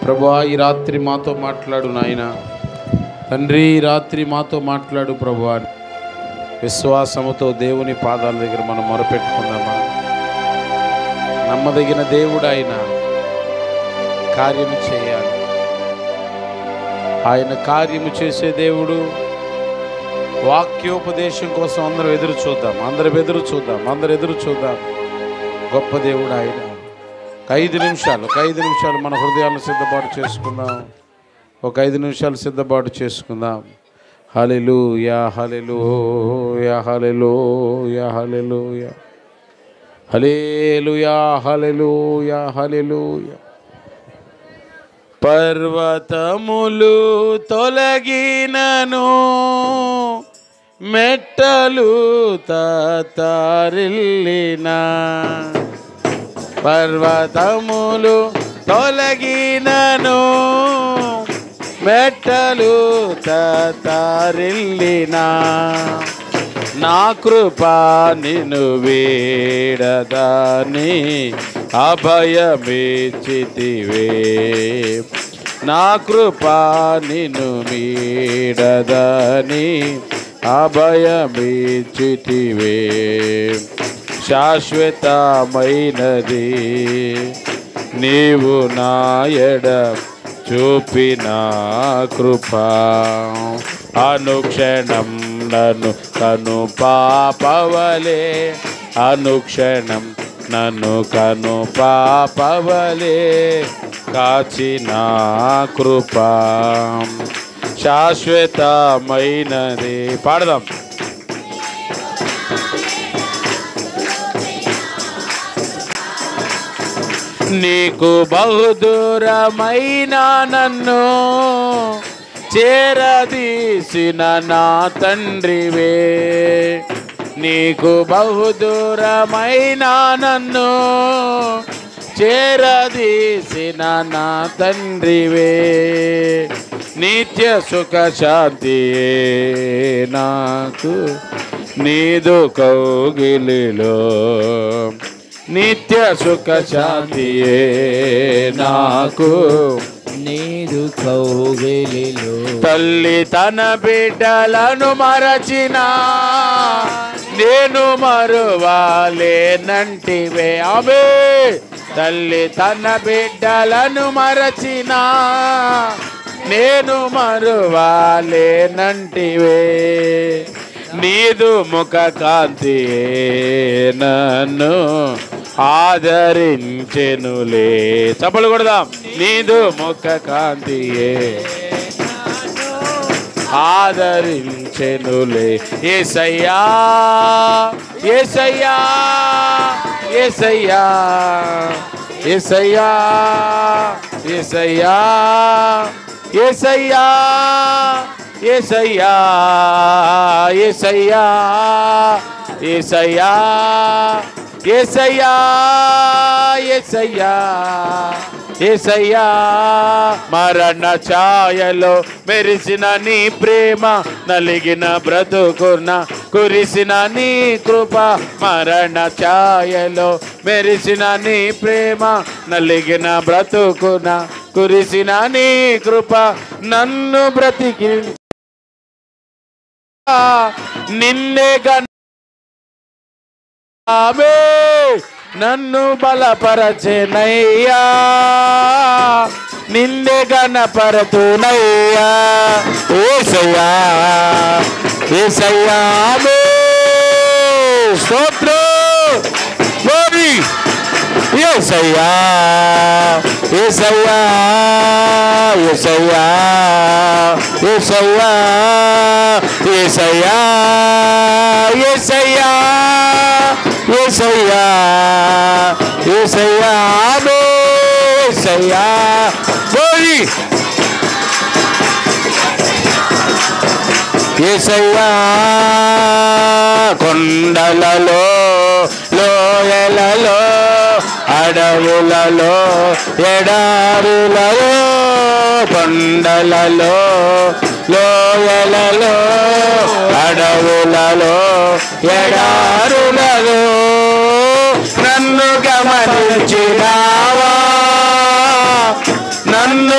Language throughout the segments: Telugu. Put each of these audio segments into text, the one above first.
ప్రభువా, ఈ రాత్రి మాతో మాట్లాడు నాయన. తండ్రి, ఈ రాత్రి మాతో మాట్లాడు ప్రభువా. విశ్వాసముతో దేవుని పాదాల దగ్గర మనం మొరపెట్టుకుందామా. నమ్మదగిన దేవుడు ఆయన, కార్యము చేయాలి. ఆయన కార్యము చేసే దేవుడు. వాక్యోపదేశం కోసం అందరం ఎదురు చూద్దాం. గొప్ప దేవుడు ఆయన. ఒక 5 నిమిషాలు మన హృదయాలను సిద్ధపాటు చేసుకుందాం. ఒక 5 నిమిషాలు సిద్ధపాటు చేసుకుందాం. హల్లెలూయా, హల్లెలూయా, హల్లెలూయా, హల్లెలూయా, హల్లెలూయా, హల్లెలూయా, హల్లెలూయా. పర్వతములు తొలగినను, మెట్టలు తత్తరిల్లినా, పర్వతములు తొలగినను, మెట్టలు తత్తరిల్లినా, నా కృప నిన్ను వీడదని అభయమిచ్చితివే, నా కృప నిన్ను వీడదని అభయమిచ్చితివే. శాశ్వతమైనది నీవు నా ఎడ చూపిన కృప, అనుక్షణం నన్ను కను పాపవలే, అనుక్షణం నన్ను కను పాపవలే కాచిన కృప శాశ్వతమైనది. పాడదాం. నీకు బహుదూరమైన నన్ను చేరదీసిన నా తండ్రివే, నీకు బహుదూరమైన నన్ను చేరదీసిన నా తండ్రివే, నిత్య సుఖ శాంతియే నాకు నీదు కౌగిలిలో, నిత్య సుఖ శాంతియే నాకు నీదు కౌగిలిలో. తల్లి తన బిడ్డలను మరచిన నేను మరువాలేనంటివే. ఆమె తల్లి తన బిడ్డలను మరచిన నేను మరువాలేనంటివే, నీదు ముఖ కాంతియే నన్ను ఆదరించెనులే. చప్పలు కొడదాం. నీదు ముఖ కాంతియే ఆదరించెనులే. యేసయ్యా, యేసయ్యా, యేసయ్యా, యేసయ్యా, యేసయ్యా, యేసయ్యా, యేసయ్యా, యేసయ్యా, యేసయ్యా, యేసయ్యా, యేసయ్యా, యేసయ్యా. మరణ ఛాయలో మెరిసిన నీ ప్రేమ, నలిగిన బ్రతుకున కురిసిన నీ కృప, మరణ ఛాయలో మెరిసిన నీ ప్రేమ, నలిగిన బ్రతుకున కురిసిన నీ కృప, నన్ను బ్రతికి నిన్నే గణామే, నన్ను బలపరచెనయ్యా, నిన్నే గణపరతునయ్యా. యేసయ్యా, యేసయ్యా, స్తోత్రం. గోరి యేసయ్యా, యేసయ్యా, యేసయ్యా, యేసయ్యా, యేసయ్యా, యేసయ్యా, యేసయ్యా, యేసయ్యా, యేసయ్యా. గోరి యేసయ్యా. కొండలలో లోయలలో అడవులలో ఎడారులలో, కొండలలో లోయలలో అడవులలో ఎడారులలో నన్ను గమనించినావా, నన్ను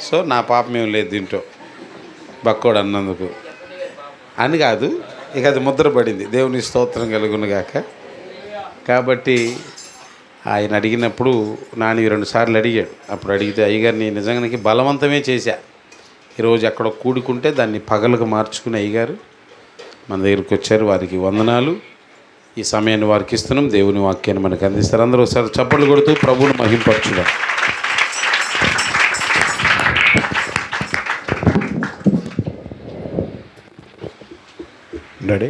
సో నా పాపం ఏం లేదు దీంట్లో బక్కోడు అన్నందుకు అని కాదు, ఇక అది ముద్ర పడింది. దేవుని స్తోత్రం కలుగునుగాక. కాబట్టి ఆయన అడిగినప్పుడు నాని 2 సార్లు అడిగాడు. అప్పుడు అడిగితే అయ్యగారిని నిజంగానికి బలవంతమే చేశా. ఈరోజు ఎక్కడ కూడుకుంటే దాన్ని పగలుగా మార్చుకుని అయ్యగారు మన దగ్గరికి వచ్చారు. వారికి వందనాలు. ఈ సమయాన్ని వారికి ఇస్తున్నాం. దేవుని వాక్యాన్ని మనకు అందిస్తారు. అందరూ ఒకసారి చప్పట్లు కొడుతూ ప్రభువును మహింపరచుదాం. డాడీ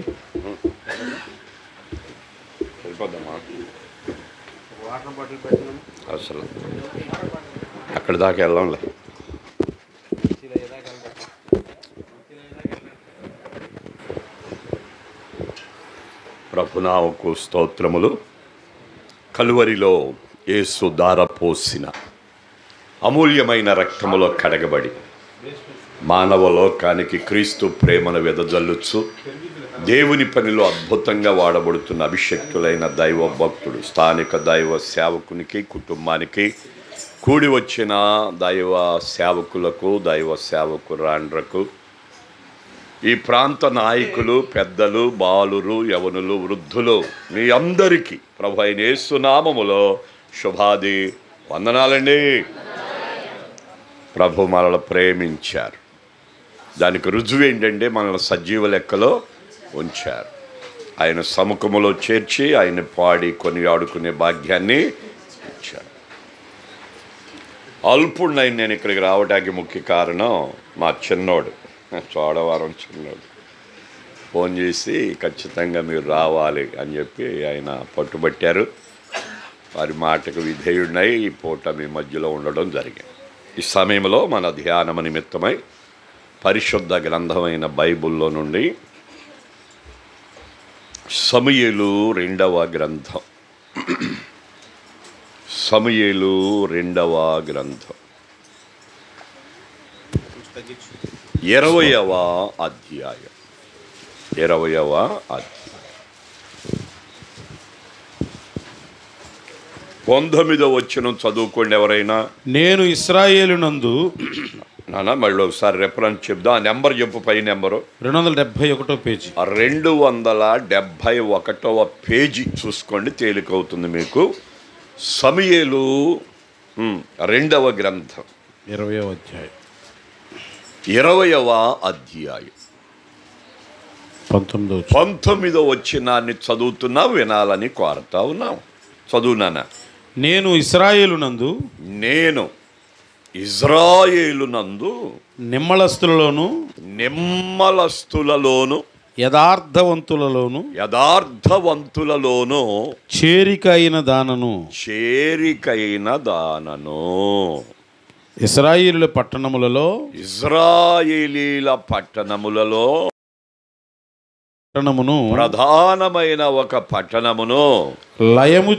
వాటర్ బాటిల్ పెట్టినాము. అసలు అక్కడి దాకా వెళ్దాంలే. ప్రభునామకు స్తోత్రములు. కలువరిలో యేసు దారపోసిన అమూల్యమైన రక్తములో కడగబడి మానవ లోకానికి క్రీస్తు ప్రేమను వెదజల్లుచు దేవుని పనిలో అద్భుతంగా వాడబడుతున్న అభిషక్తులైన దైవ భక్తుడు, స్థానిక దైవ సేవకునికి, కుటుంబానికి, కూడి వచ్చిన దైవ సేవకులకు, దైవ సేవకురాండ్రకు, ఈ ప్రాంత నాయకులు, పెద్దలు, బాలురు, యవనులు, వృద్ధులు, మీ అందరికీ ప్రభు అయిన యేసు నామములో శుభాది వందనాలండి. ప్రభు మనల్ని ప్రేమించారు. దానికి రుజువు ఏంటంటే మనల్ని సజీవ లెక్కలో ఉంచారు. ఆయన సముఖములో చేర్చి ఆయన పాడి కొనియాడుకునే భాగ్యాన్ని ఇచ్చారు. అల్పుడినైన నేను ఇక్కడికి రావడానికి ముఖ్య కారణం మా చిన్నోడు, చోడవరం చిన్నోడు ఫోన్ చేసి ఖచ్చితంగా మీరు రావాలి అని చెప్పి ఆయన పట్టుబట్టారు. వారి మాటకు విధేయుడినై ఈ పూట మీ మధ్యలో ఉండడం జరిగింది. ఈ సమయంలో మన ధ్యానము నిమిత్తమై పరిశుద్ధ గ్రంథమైన బైబిల్లో నుండి సమూయేలు 2వ గ్రంథం, సమూయేలు 2వ గ్రంథం 20వ అధ్యాయం 20వ అధ్యాయం 19వ వచనం చదువుకోండి ఎవరైనా. నేను ఇశ్రాయేలునందు నాన్న మళ్ళీ ఒకసారి రెఫరెన్స్ చెప్దాం. ఆ నెంబర్ చెప్పు, పై నెంబరు 271 పేజీ. 271వ పేజీ చూసుకోండి, తేలికవుతుంది మీకు. సమూయేలు 2వ గ్రంథం 20వ అధ్యాయం 20వ అధ్యాయం 19వ వచనాన్ని చదువుతున్నా వినాలని కోరుతా ఉన్నాం. చదువునానా. నేను ఇశ్రాయేలునందు నిమ్మలస్తులలోను యథార్థవంతులలోను చేరికైన దానను ఇశ్రాయేలీల పట్టణములలో ప్రధానమైన ఒక పట్టణమును లయము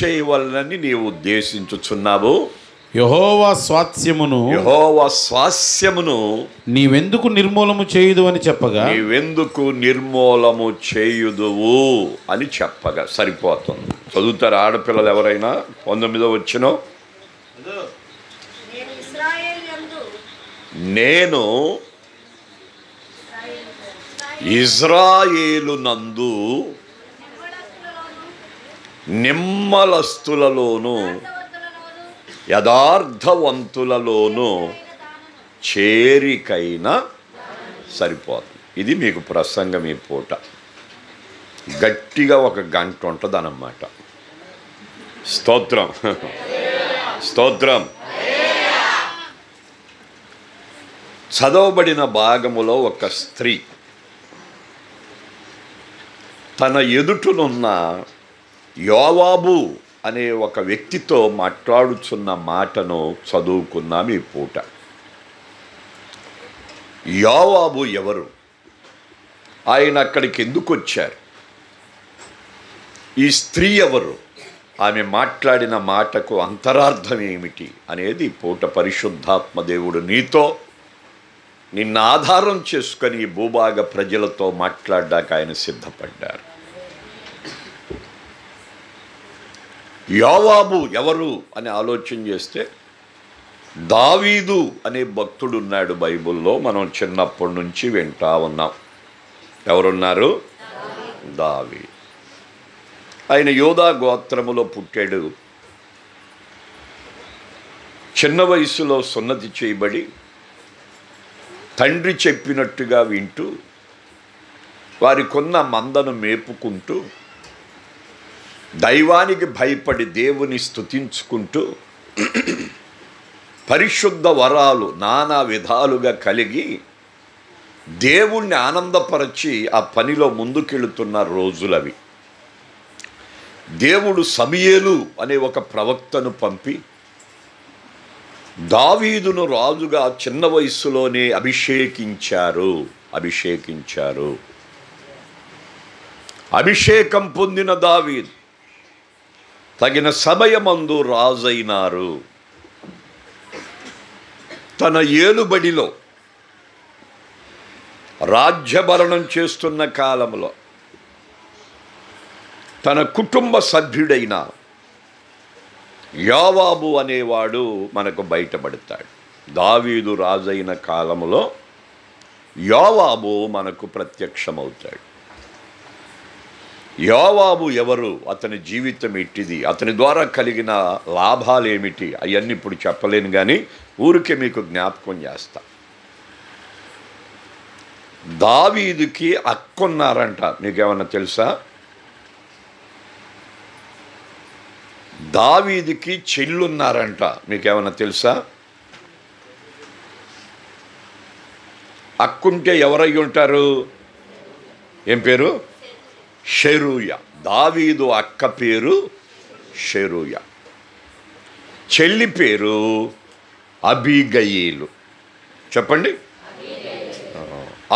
చేయవలనని నీవు ఉద్దేశించుచున్నావు. యెహోవా స్వాస్యమును నీవెందుకు నిర్మూలము చేయుదు అని చెప్పగా సరిపోతుంది. చదువుతారు ఆడపిల్లలు ఎవరైనా. 19వ వచనం. నేను ఇజ్రాయేలునందు నిమ్మలస్తులలోను యథార్థవంతులలోను చేరికైన సరిపోతుంది. ఇది మీకు ప్రసంగం ఈ పూట. గట్టిగా 1 గంట ఉంటుంది అన్నమాట. స్తోత్రం, స్తోత్రం. చదవబడిన భాగములో ఒక స్త్రీ తన ఎదుటనున్న యోవాబు అనే ఒక వ్యక్తితో మాట్లాడుచున్న మాటను చదువుకున్నాం ఈ పూట. యోవాబు ఎవరు? ఆయన అక్కడికి ఎందుకు వచ్చారు? ఈ స్త్రీ ఎవరు? ఆమె మాట్లాడిన మాటకు అంతరార్థం ఏమిటి అనేది పూట పరిశుద్ధాత్మ దేవుడు నీతో, నిన్ను ఆధారం చేసుకొని ఈ భూభాగ ప్రజలతో మాట్లాడడానికి ఆయన సిద్ధపడ్డారు. యోవాబు ఎవరు అని ఆలోచన చేస్తే దావీదు అనే భక్తుడు ఉన్నాడు బైబిల్లో. మనం చిన్నప్పటి నుంచి వింటా ఉన్నాం. ఎవరున్నారు? దావీదు. ఆయన యోధా గోత్రములో పుట్టాడు. చిన్న వయసులో సున్నతి చేయబడి తండ్రి చెప్పినట్టుగా వింటూ వారికున్న మందను మేపుకుంటూ దైవానికి భయపడి దేవుని స్తుతించుకుంటూ పరిశుద్ధ వరాలు నానా విధాలుగా కలిగి దేవుణ్ణి ఆనందపరచి ఆ పనిలో ముందుకెళుతున్న రోజులవి. దేవుడు సమూయేలు అనే ఒక ప్రవక్తను పంపి దావీదును రాజుగా చిన్న వయస్సులోనే అభిషేకించారు. అభిషేకం పొందిన దావీదు తగిన సమయమందు రాజైనారు. తన ఏలుబడిలో రాజ్యభరణం చేస్తున్న కాలంలో తన కుటుంబ సభ్యుడైన యోవాబు అనేవాడు మనకు బయటపడతాడు. దావీదు రాజైన కాలంలో యోవాబు మనకు ప్రత్యక్షమవుతాడు. యోవాబు ఎవరు, అతని జీవితం ఎట్టిది, అతని ద్వారా కలిగిన లాభాలు ఏమిటి, అవన్నీ ఇప్పుడు చెప్పలేను, కానీ ఊరికే మీకు జ్ఞాపకం చేస్తా. దావీదుకి అక్కున్నారంట. మీకేమన్నా తెలుసా? దావీదుకి చెల్లున్నారంట. మీకేమన్నా తెలుసా? అక్కుంటే ఎవరై ఉంటారు? ఏం పేరు? షెరూయ. దావీదు అక్క పేరు షెరూయ. చెల్లి పేరు అబీగయీలు. చెప్పండి.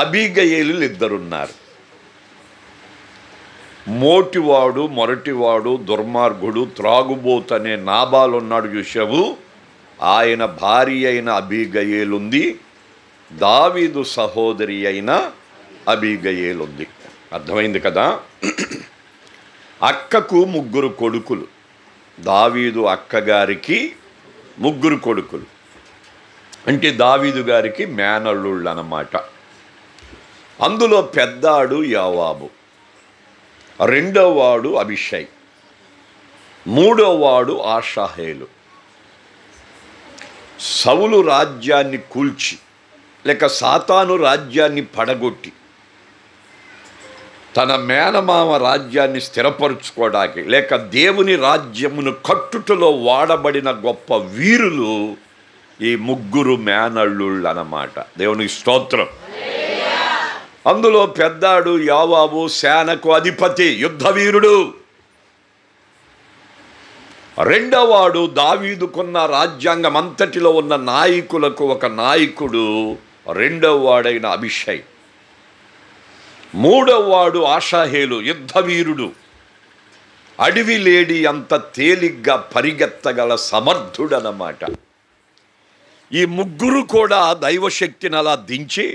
అబీగయీలు ఇద్దరున్నారు. మోటివాడు, మొరటివాడు, దుర్మార్గుడు, త్రాగుబోతు అనే నాబాలు ఉన్నాడు చూసావు. ఆయన భార్య అయిన అబీగయీలు ఉంది. దావీదు సహోదరి అయిన అబీగయీలు ఉంది. అర్థమైంది కదా? అక్కకు 3 కొడుకులు. దావీదు అక్కగారికి 3 కొడుకులు. అంటే దావీదు గారికి మేనల్లుళ్ళు అన్నమాట. అందులో పెద్దాడు యోవాబు, రెండోవాడు అబీషై, మూడోవాడు ఆషాహేలు. సౌలు రాజ్యాన్ని కూల్చి లేక సాతాను రాజ్యాన్ని పడగొట్టి తన మేనమామ రాజ్యాన్ని స్థిరపరుచుకోవడానికి లేక దేవుని రాజ్యమును కట్టుటలో వాడబడిన గొప్ప వీరులు ఈ 3 మేనల్లుళ్ళు అన్నమాట. దేవునికి స్తోత్రం. అందులో పెద్దాడు యోవాబు, సేనకు అధిపతి, యుద్ధవీరుడు. రెండోవాడు దావీదుకున్న రాజ్యాంగం అంతటిలో ఉన్న నాయకులకు ఒక నాయకుడు, రెండోవాడైన అబీషై. మూడోవాడు ఆషాహేలు, యుద్ధవీరుడు, అడవి లేడి అంత తేలిగ్గా పరిగెత్తగల సమర్థుడన్నమాట. ఈ 3 కూడా దైవశక్తిని అలా దించి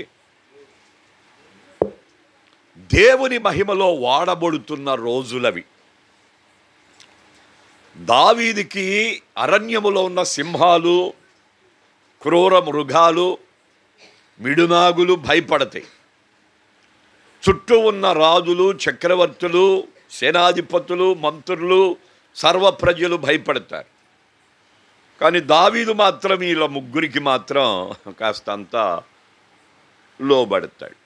దేవుని మహిమలో వాడబడుతున్న రోజులవి. దావీదుకి అరణ్యములో ఉన్న సింహాలు, క్రూర మృగాలు, మిడునాగులు భయపడతాయి. చుట్టూ ఉన్న రాజులు, చక్రవర్తులు, సేనాధిపతులు, మంత్రులు, సర్వ ప్రజలు భయపడతారు. కానీ దావీదు మాత్రం వీళ్ళ 3కి మాత్రం కాస్తంత లోబడతాడు.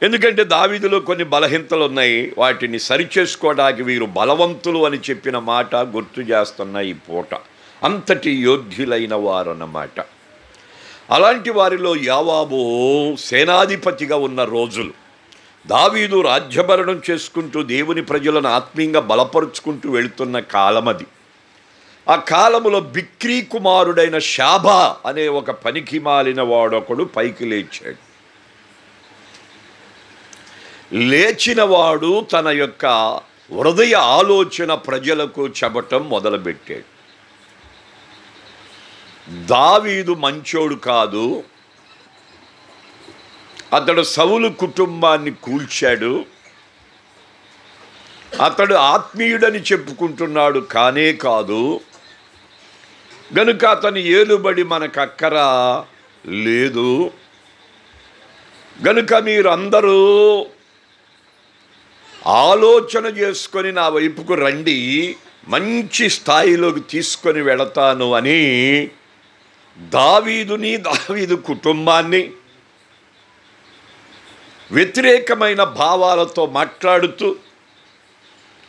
ఎందుకంటే దావీదులో కొన్ని బలహీనతలు ఉన్నాయి. వాటిని సరిచేసుకోవడానికి వీరు బలవంతులు అని చెప్పిన మాట గుర్తు చేస్తున్న ఈ పూట. అంతటి యోగ్యులైన వారన్నమాట. అలాంటి వారిలో యోవాబు సేనాధిపతిగా ఉన్న రోజులు. దావీదు రాజ్యభరణం చేసుకుంటూ దేవుని ప్రజలను ఆత్మీయంగా బలపరుచుకుంటూ వెళుతున్న కాలం అది. ఆ కాలములో బిక్రీ కుమారుడైన షాబా అనే ఒక పనికి మాలిన వాడొకడు పైకి లేచాడు. లేచినవాడు తన యొక్క హృదయ ఆలోచన ప్రజలకు చెప్పటం మొదలుపెట్టాడు. దావీదు మంచోడు కాదు, అతడు సౌలు కుటుంబాన్ని కూల్చాడు, అతడు ఆత్మీయుడని చెప్పుకుంటున్నాడు, కానే కాదు. గనుక అతని ఏలుబడి మనకు అక్కర లేదు. గనుక మీరందరూ ఆలోచన చేసుకొని నా వైపుకు రండి, మంచి స్థాయిలోకి తీసుకొని వెళతాను అని దావీదు కుటుంబాన్ని వ్యతిరేకమైన భావాలతో మాట్లాడుతూ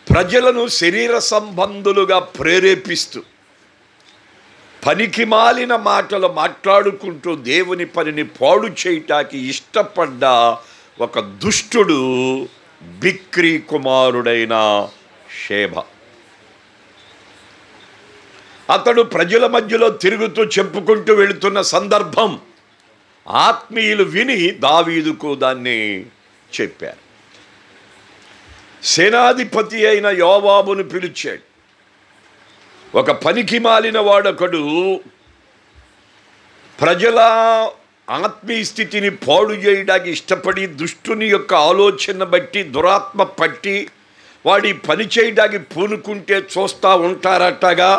ప్రజలను శరీర సంబంధులుగా ప్రేరేపిస్తూ పనికి మాలిన మాటలు మాట్లాడుకుంటూ దేవుని పనిని పాడు చేయటానికి ఇష్టపడ్డ ఒక దుష్టుడు బిక్రీ కుమారుడైన షేబ. అతడు ప్రజల మధ్యలో తిరుగుతూ చెప్పుకుంటూ వెళుతున్న సందర్భం ఆత్మీయులు విని దావీదుకు దాన్ని చెప్పారు. సేనాధిపతి అయిన యోవాబును పిలిచాడు. ఒక పనికి మాలిన వాడొకడు ప్రజల ఆత్మీయ స్థితిని పాడు చేయడానికి ఇష్టపడి దుష్టుని యొక్క ఆలోచన బట్టి దురాత్మ పట్టి వాడి పని చేయడానికి పూనుకుంటే చూస్తూ ఉంటారట్టగా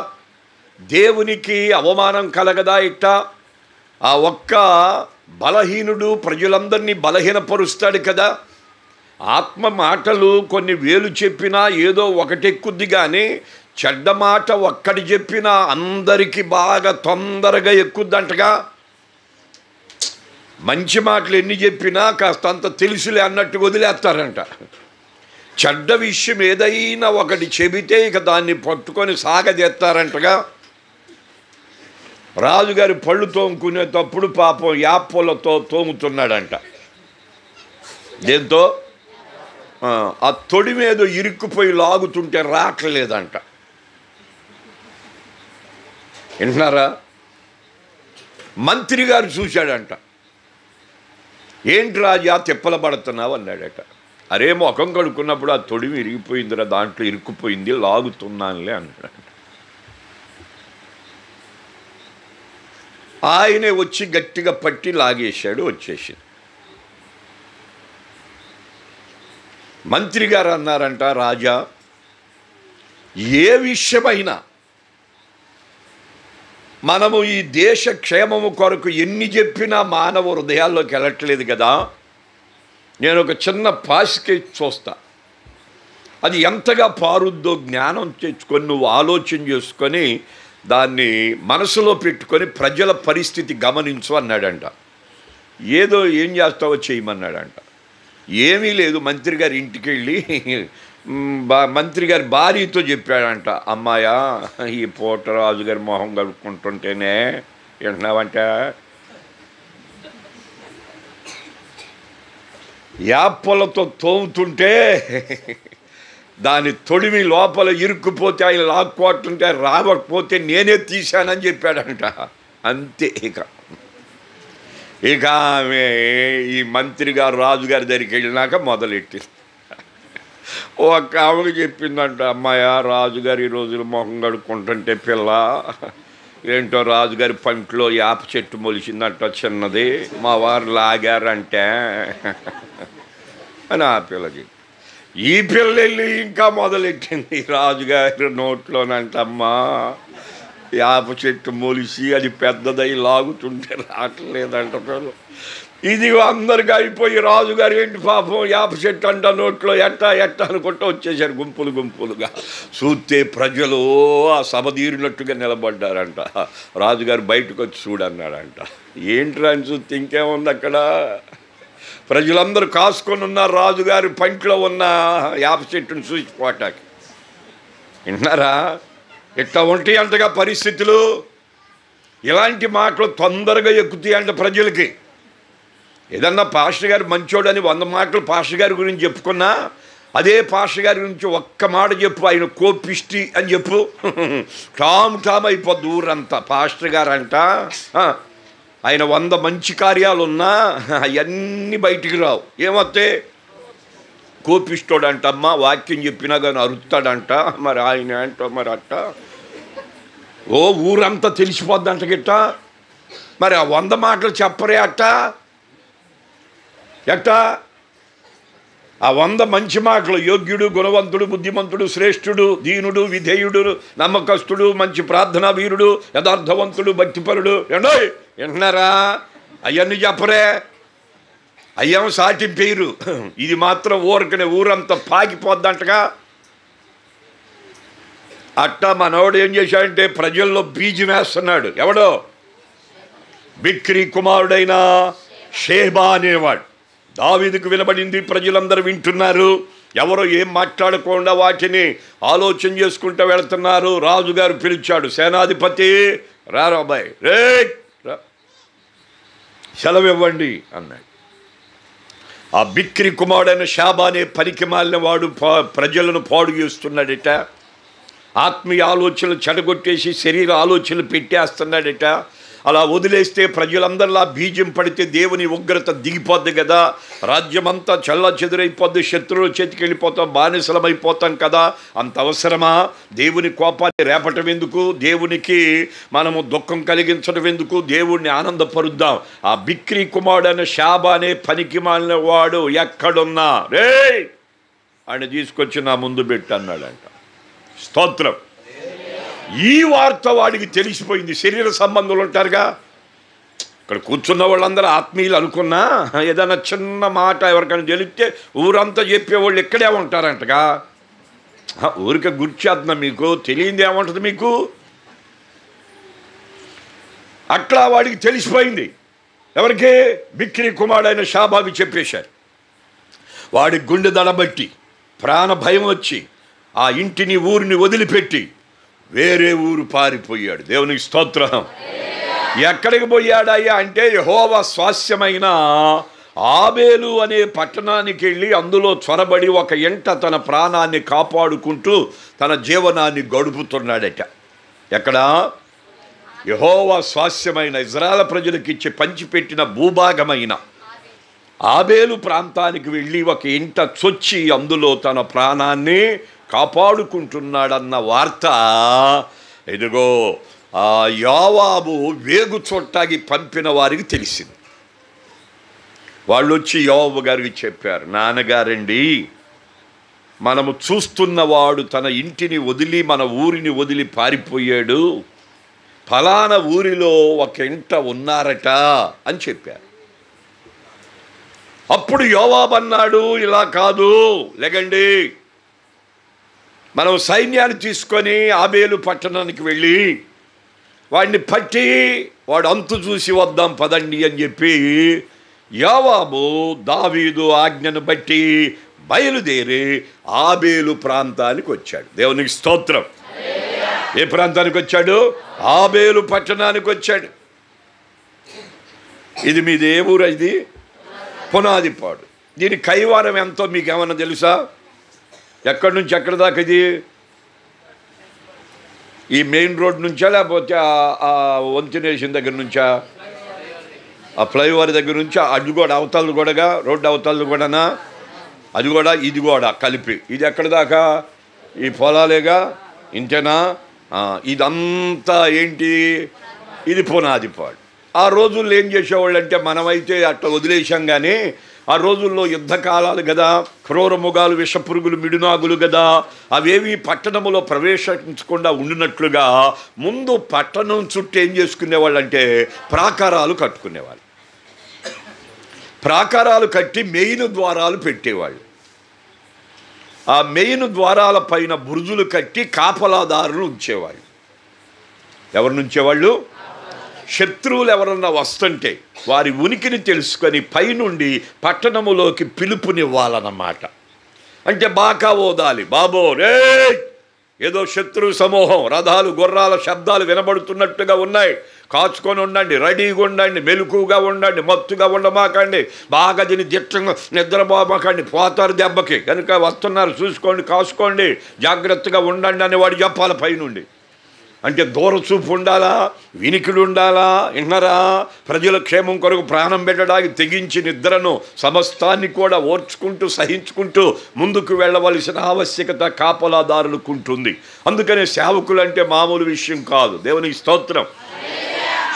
దేవునికి అవమానం కలగదా ఇట్ట? ఆ ఒక్క బలహీనుడు ప్రజలందరినీ బలహీనపరుస్తాడు కదా. ఆత్మ మాటలు కొన్ని వేలు చెప్పినా ఏదో ఒకటెక్కుద్ది, కానీ చెడ్డ మాట ఒక్కటి చెప్పినా అందరికీ బాగా తొందరగా ఎక్కుద్దంటగా. మంచి మాటలు ఎన్ని చెప్పినా కాస్త అంత తెలుసులే అన్నట్టు వదిలేస్తారంట. చెడ్డ విషయం ఏదైనా ఒకటి చెబితే ఇక దాన్ని పట్టుకొని సాగదెత్తారంటగా. రాజుగారి పళ్ళు తోముకునేటప్పుడు పాపం యాప్పలతో తోముతున్నాడంట. దేంతో? ఆ తొడి మీద ఇరుక్కుపోయి లాగుతుంటే రావట్లేదంట. వింటున్నారా? మంత్రి గారు చూశాడంట. ఏంటి రాజా తిప్పల పడుతున్నావు అన్నాడట. అరే ముఖం కడుక్కున్నప్పుడు ఆ తొడిమి ఇరిగిపోయిందిరా, దాంట్లో ఇరుక్కుపోయింది, లాగుతున్నానులే అన్నాడట. ఆయనే వచ్చి గట్టిగా పట్టి లాగేశాడు, వచ్చేసింది. మంత్రి గారు అన్నారంట, రాజా ఏ విషయమైనా మనము ఈ దేశ క్షేమము కొరకు ఎన్ని చెప్పినా మానవ హృదయాల్లోకి వెళ్ళట్లేదు కదా. నేను ఒక చిన్న పాసికే చూస్తా, అది ఎంతగా పారుద్దో జ్ఞానం తెచ్చుకొని నువ్వు ఆలోచన చేసుకొని దాన్ని మనసులో పెట్టుకొని ప్రజల పరిస్థితి గమనించు అన్నాడంట. ఏదో ఏం చేస్తావో చేయమన్నాడంట. ఏమీ లేదు, మంత్రి గారి ఇంటికి వెళ్ళి మంత్రి గారి భార్యతో చెప్పాడంట, అమ్మాయ ఈ పూట రాజుగారి మొహం కలుపుకుంటుంటేనే వింటున్నావంట, యాప్పలతో తోముతుంటే దాని తొడిమి లోపల ఇరుక్కుపోతే ఆయన లాక్కోటుంటే రావకపోతే నేనే తీశానని చెప్పాడంట. అంతే. ఇక ఆమె ఈ మంత్రి గారు రాజుగారి దగ్గరికి వెళ్ళినాక మొదలెట్టింది. ఒక ఆమెకు చెప్పిందంట, అమ్మాయ రాజుగారు ఈ రోజులు మొహం కడుక్కుంటుంటే పిల్ల ఏంటో రాజుగారి పంటలో యాప చెట్టు మొలిచిందంట చిన్నది, మా వారు లాగారంటే అని ఆ పిల్లకి. ఈ పిల్ల వెళ్ళి ఇంకా మొదలెట్టింది రాజుగారి నోట్లోనంటమ్మా యాప చెట్టు మొలిసి అది పెద్దదై లాగుతుంటే రావట్లేదంట పిల్ల. ఇది అందరికి అయిపోయి రాజుగారు ఏంటి పాపం యాప చెట్టు అంట నోట్లో ఎట్టా అనుకుంటూ వచ్చేసారు గుంపులు గుంపులుగా. చూస్తే ప్రజలు ఆ సభ తీరినట్టుగా నిలబడ్డారంట. రాజుగారు బయటకు వచ్చి చూడన్నాడంట. ఏంట్రా అని చూస్తే ఇంకేముంది అక్కడ, ప్రజలందరూ కాసుకొని ఉన్నారు రాజుగారి పంట్లో ఉన్న యాప చెట్టును చూసిపోటాకి. వింటున్నారా? ఇట్లా ఉంటాయి అంటగా పరిస్థితులు. ఇలాంటి మాటలు తొందరగా ఎక్కుతాయి అంట ప్రజలకి. ఏదన్నా పాస్టర్ గారు మంచోడని 100 మాటలు పాస్టర్ గారి గురించి చెప్పుకున్నా, అదే పాస్టర్ గారి గురించి ఒక్క మాట చెప్పు, ఆయన కోపిష్టి అని చెప్పు, టామ్ అయిపోద్ది ఊరంతా. పాస్టర్ గారు అంట ఆయన 100 మంచి కార్యాలు ఉన్నా అవన్నీ బయటికి రావు. ఏమొస్తే కోపిస్తాడంటమ్మా, వాక్యం చెప్పినా కానీ అరుస్తాడంట. మరి ఆయన ఏంటో మరి అట్ట ఓ ఊరంతా తెలిసిపోద్దంట గిట్ట. మరి ఆ 100 మాటలు చెప్పరే అట్ట ఎట్టా? ఆ 100 మంచి మాటలు, యోగ్యుడు, గుణవంతుడు, బుద్ధిమంతుడు, శ్రేష్ఠుడు, దీనుడు, విధేయుడు, నమ్మకస్తుడు, మంచి ప్రార్థనా వీరుడు, యథార్థవంతుడు, భక్తిపరుడు, ఏండోయ్ వింటున్నారా? అవన్నీ చెప్పరే, అయ్యేమో సాటి పేరు. ఇది మాత్రం ఊరకనే ఊరంతా పాకిపోద్దంటగా. అట్టా మనవాడు ఏం చేశాడంటే ప్రజల్లో బీజం వేస్తున్నాడు. ఎవడో? బిక్రీ కుమారుడైన షేబా అనేవాడు. దావీదుకు వినబడింది, ప్రజలందరూ వింటున్నారు. ఎవరో ఏం మాట్లాడకుండా వాటిని ఆలోచన చేసుకుంటూ వెళుతున్నారు. రాజుగారు పిలిచాడు, సేనాధిపతి రారా అబ్బాయి, రే సెలవు ఇవ్వండి అన్నాడు. ఆ బిక్రీ కుమారుడైన షేబా అనే పనికి మాలిన వాడు ప్రజలను పాడు చేస్తున్నాడట. ఆత్మీయ ఆలోచనలు చెడగొట్టేసి శరీర ఆలోచనలు పెట్టేస్తున్నాడట. అలా వదిలేస్తే ప్రజలందరిలా బీజం పడితే దేవుని ఉగ్రత దిగిపోద్ది కదా, రాజ్యమంతా చల్ల చెదురైపోద్ది, శత్రువుల చేతికి వెళ్ళిపోతాం, బానిసలమైపోతాం కదా. అంత అవసరమా? దేవుని కోపాన్ని రేపటం ఎందుకు? దేవునికి మనము దుఃఖం కలిగించడం ఎందుకు? దేవుణ్ణి ఆనందపరుద్దాం. ఆ బిక్రీ కుమారుడైన షేబా అనే పనికి మాలిన వాడు ఎక్కడున్నా రే ఆయన తీసుకొచ్చి నా ముందు పెట్టి అన్నాడంట. స్తోత్రం. ఈ వార్త వాడికి తెలిసిపోయింది. శరీర సంబంధాలు ఉంటారుగా, ఇక్కడ కూర్చున్న వాళ్ళందరూ ఆత్మీయులు అనుకున్నా ఏదైనా చిన్న మాట ఎవరికైనా తెలిస్తే ఊరంతా చెప్పేవాళ్ళు ఇక్కడే ఉంటారంటగా. ఊరికే గుర్చేద్దాం, మీకు తెలియంది ఏమంటుంది మీకు? అట్లా వాడికి తెలిసిపోయింది. ఎవరికి? బిక్రీ కుమారుడైన షేబాకి చెప్పేశారు. వాడి గుండె దడబట్టి ప్రాణ భయం వచ్చి ఆ ఇంటిని ఊరిని వదిలిపెట్టి వేరే ఊరు పారిపోయాడు. దేవునికి స్తోత్రం. ఎక్కడికి పోయాడయ్యా అంటే యెహోవా స్వాస్యమైన ఆబేలు అనే పట్టణానికి వెళ్ళి అందులో చొరబడి ఒక ఎంట తన ప్రాణాన్ని కాపాడుకుంటూ తన జీవనాన్ని గడుపుతున్నాడట. ఎక్కడ? యెహోవా స్వాస్యమైన ఇజ్రాయేలు ప్రజలకు ఇచ్చి పంచిపెట్టిన భూభాగమైన ఆబేలు ప్రాంతానికి వెళ్ళి ఒక ఇంట చొచ్చి అందులో తన ప్రాణాన్ని కాపాడుకుంటున్నాడన్న వార్త ఇదిగో ఆ యోవాబు వేగు చొట్టాగి పంపిన వారికి తెలిసింది. వాళ్ళు వచ్చి యోవాబు గారికి చెప్పారు, నాన్నగారండి, మనము చూస్తున్నవాడు తన ఇంటిని వదిలి మన ఊరిని వదిలి పారిపోయాడు, ఫలానా ఊరిలో ఒక ఇంట ఉన్నారట అని చెప్పారు. అప్పుడు యోవాబు అన్నాడు, ఇలా కాదు, లేకండి, మనం సైన్యాన్ని తీసుకొని ఆబేలు పట్టణానికి వెళ్ళి వాడిని పట్టి వాడు అంతు చూసి వద్దాం పదండి అని చెప్పి యోవాబు దావీదు ఆజ్ఞను బట్టి బయలుదేరి ఆబేలు ప్రాంతానికి వచ్చాడు. దేవునికి స్తోత్రం. ఏ ప్రాంతానికి వచ్చాడు? ఆబేలు పట్టణానికి వచ్చాడు. ఇది మీది ఏ ఊరు? ఇది పునాదిపాడు. దీని కైవారం ఎంతో మీకు ఏమన్నా తెలుసా? ఎక్కడి నుంచి ఎక్కడి దాకా? ఇది ఈ మెయిన్ రోడ్ నుంచా లేకపోతే ఆ వంతినేషన్ దగ్గర నుంచా? ఆ ఫ్లైఓవర్ దగ్గర నుంచి అది కూడా అవతల కూడాగా, రోడ్డు అవతల కూడానా? అది కూడా ఇది కూడా కలిపి ఇది ఎక్కడి దాకా? ఈ పొలాలేగా, ఇంతేనా? ఇదంతా ఏంటి? ఇది పునాదిపాడు. ఆ రోజుల్లో ఏం చేసేవాళ్ళు అంటే, మనమైతే అట్లా వదిలేసాం, కానీ ఆ రోజుల్లో యుద్ధకాలాలు కదా, క్రూరముగాలు, విషపురుగులు, మిడునాగులు కదా, అవేవి పట్టణములో ప్రవేశించకుండా ఉండినట్లుగా ముందు పట్టణం చుట్టూ ఏం చేసుకునేవాళ్ళు అంటే ప్రాకారాలు కట్టుకునేవాళ్ళు. ప్రాకారాలు కట్టి మెయిన్ ద్వారాలు పెట్టేవాళ్ళు. ఆ మెయిన్ ద్వారాల పైన బురుజులు కట్టి కాపలాదారులు ఉంచేవాళ్ళు. ఎవరిని ఉంచేవాళ్ళు? శత్రువులు ఎవరన్నా వస్తుంటే వారి ఉనికిని తెలుసుకొని పైనుండి పట్టణములోకి పిలుపునివ్వాలన్నమాట. అంటే బాకా ఓదాలి, బాబో రే, ఏదో శత్రు సమూహం, రథాలు గుర్రాల శబ్దాలు వినబడుతున్నట్టుగా ఉన్నాయి, కాచుకొని ఉండండి, రెడీగా ఉండండి, మెలకుగా ఉండండి, మత్తుగా ఉండమాకండి, బాగా దీన్ని దిట్టంగా నిద్రపోమాకండి, పోతారు దెబ్బకి, కనుక వస్తున్నారు చూసుకోండి, కాసుకోండి, జాగ్రత్తగా ఉండండి అని వాడు చెప్పాలి పైనుండి. అంటే దూరచూపు ఉండాలా, వినికిడు ఉండాలా, విన్నారా? ప్రజల క్షేమం కొరకు ప్రాణం పెట్టడానికి తెగించి నిద్రను సమస్తాన్ని కూడా ఓర్చుకుంటూ సహించుకుంటూ ముందుకు వెళ్ళవలసిన ఆవశ్యకత కాపలాదారులకు ఉంటుంది. అందుకనే సేవకులు అంటే మామూలు విషయం కాదు. దేవునికి స్తోత్రం.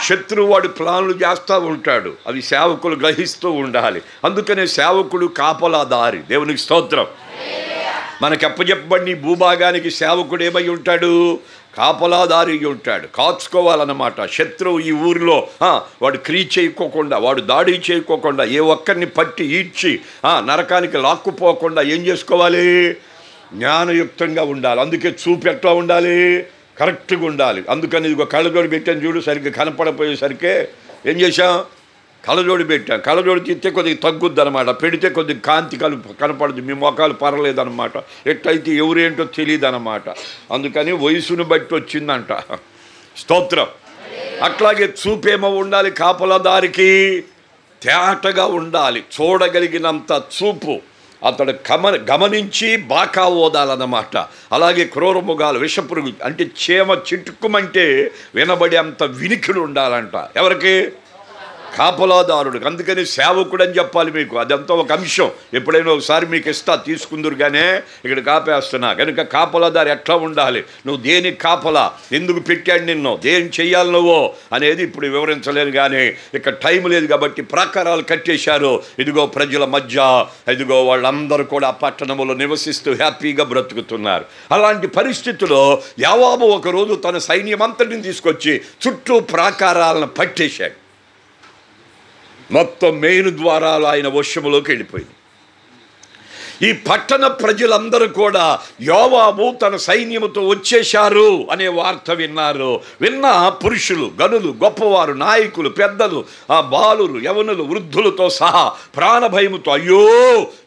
శత్రువు వాడు ప్లాన్లు చేస్తూ ఉంటాడు, అవి సేవకులు గ్రహిస్తూ ఉండాలి. అందుకనే సేవకుడు కాపలాదారి. దేవునికి స్తోత్రం. మనకి అప్పచెప్పబడిన భూభాగానికి సేవకుడు ఏమై ఉంటాడు? కాపలాదారి ఉంటాడు. కాచుకోవాలన్నమాట. శత్రువు ఈ ఊరిలో వాడు క్రియ చేయకోకుండా, వాడు దాడి చేయకోకుండా, ఏ ఒక్కరిని పట్టి ఈడ్చి నరకానికి లాక్కుపోకుండా ఏం చేసుకోవాలి? జ్ఞానయుక్తంగా ఉండాలి. అందుకే చూపు ఎట్లా ఉండాలి? కరెక్ట్గా ఉండాలి. అందుకని ఇదిగో కళ్ళజోడు పెట్టాను చూడు, సరిగ్గా కనపడపోయేసరికి ఏం చేశాం? కళ్ళజోడు పెట్టాం. కళ్ళజోడు తీస్తే కొద్దిగా తగ్గుద్ది అనమాట, పెడితే కొద్దిగా కాంతి కనపడుతుంది, మీ మొఖాలు పర్లేదన్నమాట. ఎట్లయితే ఎవరేంటో తెలియదు అనమాట. అందుకని వయసును బట్టి వచ్చిందంట. స్తోత్రం. అట్లాగే చూపేమో ఉండాలి కాపలాదారికి, తేటగా ఉండాలి, చూడగలిగినంత చూపు. అతడు గమనించి బాకా ఓదాలన్నమాట. అలాగే క్రూరముగాలు, విషపురుగు అంటే చీమ చిటుక్కుమంటే వినబడి అంత వినికిడి ఉండాలంట. ఎవరికి? కాపలాదారుడికి. అందుకని సేవకుడు అని చెప్పాలి మీకు. అదంతా ఒక అంశం. ఎప్పుడైనా ఒకసారి మీకు ఇస్తా, తీసుకుందరు. కానీ ఇక్కడ కాపేస్తున్నా కనుక కాపలాదారు ఎట్లా ఉండాలి, నువ్వు దేనికి కాపలా, ఎందుకు పెట్టాడు నిన్ను, దేని చెయ్యాలి నువ్వు అనేది ఇప్పుడు వివరించలేను. కానీ ఇక్కడ టైం లేదు కాబట్టి ప్రాకారాలు కట్టేశారు. ఇదిగో ప్రజల మధ్య ఇదిగో వాళ్ళందరూ కూడా పట్టణంలో నివసిస్తూ హ్యాపీగా బ్రతుకుతున్నారు. అలాంటి పరిస్థితుల్లో యావాబు ఒకరోజు తన సైన్యం అంతటిని తీసుకొచ్చి చుట్టూ ప్రాకారాలను పట్టేశాడు. మొత్తం మెయిన్ ద్వారాలు ఆయన వశములోకి వెళ్ళిపోయింది. ఈ పట్టణ ప్రజలందరూ కూడా యోవాబు తన సైన్యముతో వచ్చేశారు అనే వార్త విన్నారు. విన్న పురుషులు, గనులు, గొప్పవారు, నాయకులు, పెద్దలు, బాలురు, యవనులు, వృద్ధులతో సహా ప్రాణభయముతో, అయ్యో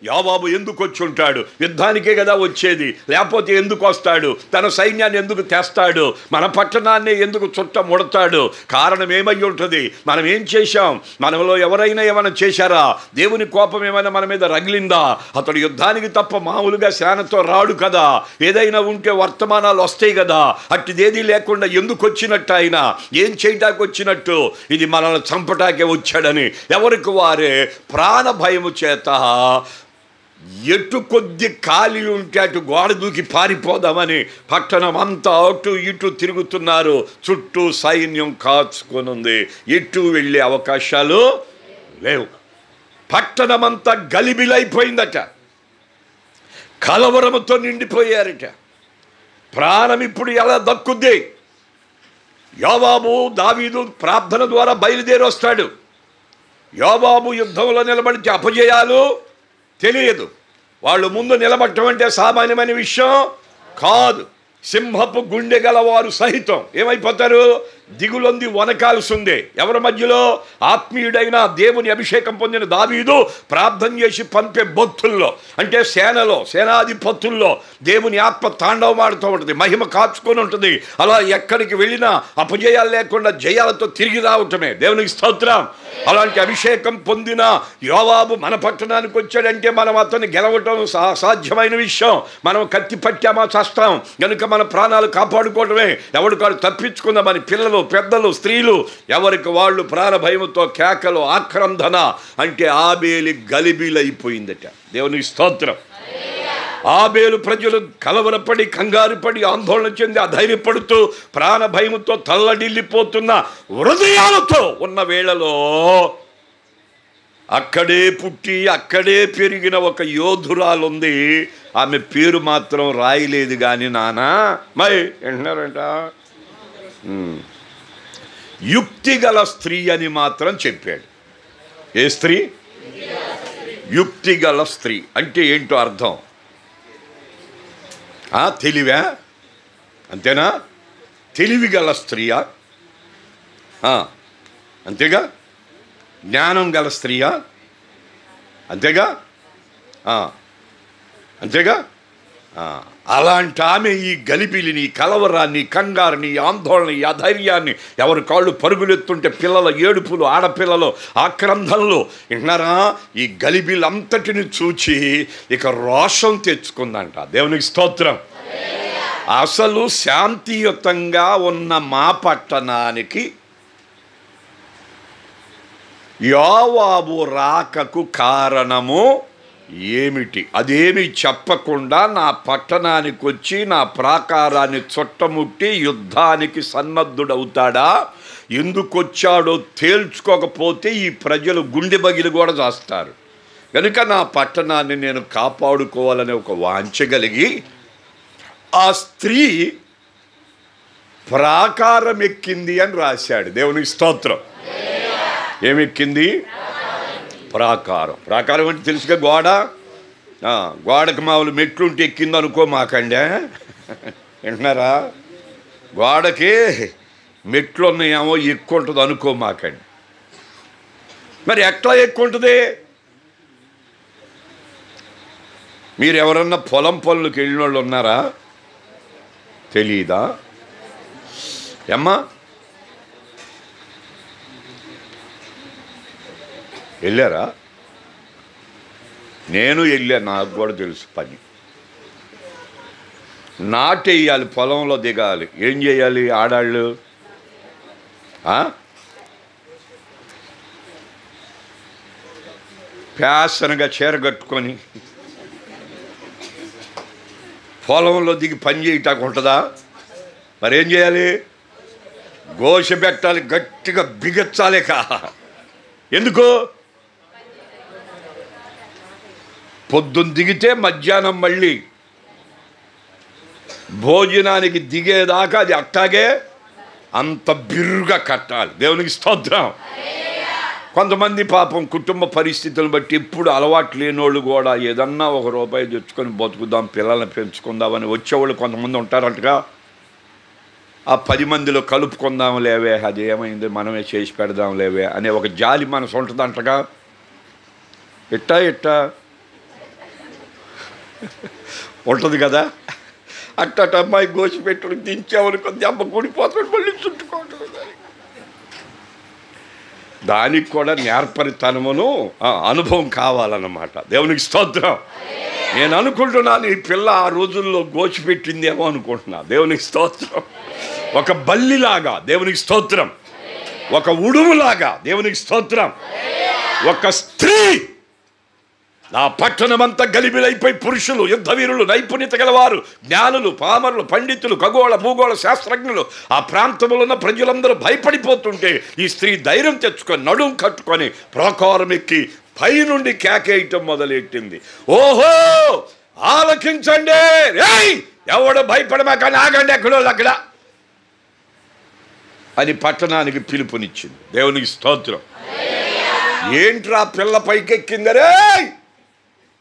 యోవాబు ఎందుకు వచ్చి ఉంటాడు? యుద్ధానికే కదా వచ్చేది, లేకపోతే ఎందుకు వస్తాడు? తన సైన్యాన్ని ఎందుకు తెస్తాడు? మన పట్టణాన్ని ఎందుకు చుట్టముడతాడు? కారణం ఏమై ఉంటుంది? మనం ఏం చేశాం? మనలో ఎవరైనా ఏమైనా చేశారా? దేవుని కోపం ఏమైనా మన మీద రగిలిందా? అతడు దానికి తప్ప మామూలుగా సేనతో రాడు కదా. ఏదైనా ఉంటే వర్తమానాలు వస్తాయి కదా. అట్టిదేదీ లేకుండా ఎందుకు వచ్చినట్టు, ఆయన ఏం చేయటానికి వచ్చినట్టు? ఇది మనల్ని చంపటాకే వచ్చాడని ఎవరికి వారే ప్రాణ భయము చేత ఎటు కొద్ది ఖాళీ ఉంటే అటు గోడ దూకి పారిపోదామని పట్టణం అంతా అటు ఇటు తిరుగుతున్నారు. చుట్టూ సైన్యం కాచుకొని ఉంది. ఎటు వెళ్ళే అవకాశాలు లేవు. పట్టణమంతా గలిబిలైపోయిందట, కలవరముతో నిండిపోయారట. ప్రాణం ఇప్పుడు ఎలా దక్కుద్ది? యోవాబు దావీదు ప్రార్థన ద్వారా బయలుదేరి వస్తాడు. యోవాబు యుద్ధంలో నిలబడితే అపజయాలు తెలియదు. వాళ్ళు ముందు నిలబడటం అంటే సామాన్యమైన విషయం కాదు. సింహపు గుండె గలవారు సహితం ఏమైపోతారు? దిగులొంది వనకాల్సిందే. ఎవరి మధ్యలో? ఆత్మీయుడైన దేవుని అభిషేకం పొందిన దావీదు ప్రార్థన చేసి పంపే భక్తుల్లో, అంటే సేనలో, సేనాధిపతుల్లో దేవుని ఆత్మ తాండవమాడుతూ ఉంటుంది, మహిమ కాచుకొని ఉంటుంది. అలా ఎక్కడికి వెళ్ళినా అపజయాలు లేకుండా జయాలతో తిరిగి రావటమే. దేవునికి స్తోత్రం. అలాంటి అభిషేకం పొందిన యోవాబు మన పట్టణానికి వచ్చాడంటే మనం అతన్ని గెలవటం అసాధ్యమైన విషయం. మనం కత్తి పట్టామా చస్తాం కనుక మన ప్రాణాలు కాపాడుకోవడమే. ఎవడు కాడు తప్పించుకుందామని పిల్లలు, పెద్దలు, స్త్రీలు ఎవరికి వాళ్ళు ప్రాణ భయముతో కేకలు, ఆక్రందన అంటే ఆబేలి గలిబిలైపోయిందట. దేవునికి స్తోత్రం. ఆబేలు ప్రజలు కలవరపడి, కంగారుపడి, ఆందోళన చెంది, అధైర్యపడుతూ ప్రాణ భయముతో తల్లడిల్లిపోతున్న హృదయాలతో ఉన్న వేళలో అక్కడే పుట్టి అక్కడే పెరిగిన ఒక యోధురాలుంది. ఆమె పేరు మాత్రం రాయలేదు కానీ నానా మరి వింటున్నారంట, యుక్తిగల స్త్రీ అని మాత్రం చెప్పాడు. ఏ స్త్రీ? యుక్తిగల స్త్రీ అంటే ఏంటో అర్థం? తెలివా? అంతేనా? తెలివిగల స్త్రీయా? అంతేగా? జ్ఞానం గల స్త్రీయా? అంతేగా? అంతేగా? అలాంటి ఆమె ఈ గలిబిలిని, కలవరాన్ని, కంగారుని, ఆందోళన, ఈ అధైర్యాన్ని, ఎవరి కాళ్ళు పరుగులెత్తుంటే పిల్లల ఏడుపులు, ఆడపిల్లలు ఆక్రందనలు వింటున్నారా? ఈ గలిబిలంతటిని చూచి ఇక రోషం తెచ్చుకుందంట. దేవునికి స్తోత్రం. అసలు శాంతియుతంగా ఉన్న మా పట్టణానికి యోవాబు రాకకు కారణము ఏమిటి? అదేమి చెప్పకుండా నా పట్టణానికి వచ్చి నా ప్రాకారాన్ని చుట్టముట్టి యుద్ధానికి సన్నద్ధుడవుతాడా? ఎందుకు వచ్చాడో తేల్చుకోకపోతే ఈ ప్రజలు గుండె బగిలి కూడా చేస్తారు. కనుక నా పట్టణాన్ని నేను కాపాడుకోవాలనే ఒక వాంఛ కలిగి ఆ స్త్రీ ప్రాకారం ఎక్కింది అని రాశాడు. దేవునికి స్తోత్రం. ఏమెక్కింది? ప్రాకారం. ప్రాకారం అంటే తెలుసుగా, గోడ. గోడకు మామూలు మెట్లుంటే ఎక్కింది అనుకో మాకండి. వింటున్నారా? గోడకి మెట్లు ఉన్నాయేమో ఎక్కుంటుంది అనుకో మాకండి. మరి ఎట్లా ఎక్కుంటుంది? మీరు ఎవరన్నా పొలం పనులకు వెళ్ళిన వాళ్ళు ఉన్నారా? తెలీదా? ఏమ్మా వెళ్ళారా? నేను వెళ్ళా, నాకు కూడా తెలుసు పని. నాటేయాలి, పొలంలో దిగాలి. ఏం చేయాలి ఆడాళ్ళు? ప్యాసనగా చీర కట్టుకొని పొలంలో దిగి పని చేయటానికి ఉంటుందా? మరేం చేయాలి? గోష పెట్టాలి, గట్టిగా బిగచ్చాలి. ఎందుకు? పొద్దున్న దిగితే మధ్యాహ్నం మళ్ళీ భోజనానికి దిగేదాకా అది అట్టాగే అంత బిర్రుగా కట్టాలి. దేవునికి స్తోత్రం. కొంతమంది పాపం కుటుంబ పరిస్థితులను బట్టి ఎప్పుడు అలవాటు లేనోళ్ళు కూడా ఏదన్నా ₹1 తెచ్చుకొని బతుకుదాం, పిల్లల్ని పెంచుకుందామని వచ్చేవాళ్ళు కొంతమంది ఉంటారంటగా. ఆ 10 మందిలో కలుపుకుందాం లేవే, అది ఏమైంది మనమే చేసి పెడదాం లేవే అనే ఒక జాలి మనసు ఉంటుందంటగా. ఇట్టా ఉంటుంది కదా. అట్ట అమ్మాయి గోసి పెట్టుకుని దించామనుకో దెబ్బ కూడిపోతాడు, మళ్ళీ చుట్టుకోవటం. దానికి కూడా నేర్పరితనమును అనుభవం కావాలన్నమాట. దేవునికి స్తోత్రం. నేను అనుకుంటున్నాను ఈ పిల్ల ఆ రోజుల్లో గోచిపెట్టిందేమో అనుకుంటున్నా. దేవునికి స్తోత్రం. ఒక బల్లిలాగా, దేవునికి స్తోత్రం. ఒక ఉడుములాగా, దేవునికి స్తోత్రం. ఒక స్త్రీ. నా పట్టణమంతా గలిబిలైపోయి పురుషులు, యుద్ధవీరులు, నైపుణ్యత గలవారు, జ్ఞానులు, పామరులు, పండితులు, ఖగోళ భూగోళ శాస్త్రజ్ఞులు, ఆ ప్రాంతంలో ఉన్న ప్రజలందరూ భయపడిపోతుంటే ఈ స్త్రీ ధైర్యం తెచ్చుకొని నడుం కట్టుకొని ప్రాకారం ఎక్కి పైనుండి కేకేయటం మొదలెట్టింది. ఓహో ఆలకించండి, ఎవడు భయపడమాక ఆగండి ఎక్కడో అక్కడ అని పట్టణానికి పిలుపునిచ్చింది. దేవునికి స్తోత్రం. ఏంట్రా పిల్ల పైకెక్కిందరే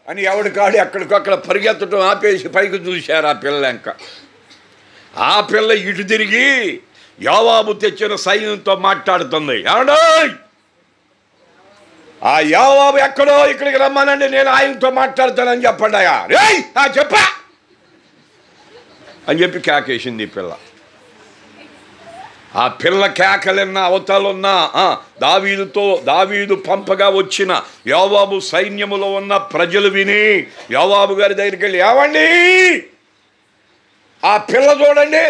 అని ఎవడికాడి అక్కడికక్కడ పరిగెత్తడం ఆపేసి పైకి చూశారు ఆ పిల్ల. ఇంకా ఆ పిల్ల ఇటు తిరిగి యోవాబు తెచ్చిన సైన్యంతో మాట్లాడుతుంది. ఏమండో ఆ యోవాబు ఎక్కడో ఇక్కడికి రమ్మనండి, నేను ఆయనతో మాట్లాడతానని చెప్పండి. చెప్పా అని చెప్పి కేకేసింది ఈ పిల్ల. ఆ పిల్ల కేకలున్న అవతలున్న దావీదు పంపగా వచ్చిన యోవాబు సైన్యములో ఉన్న ప్రజలు విని యోవాబు గారి దగ్గరికి వెళ్ళి, ఏమండి ఆ పిల్ల చూడండి,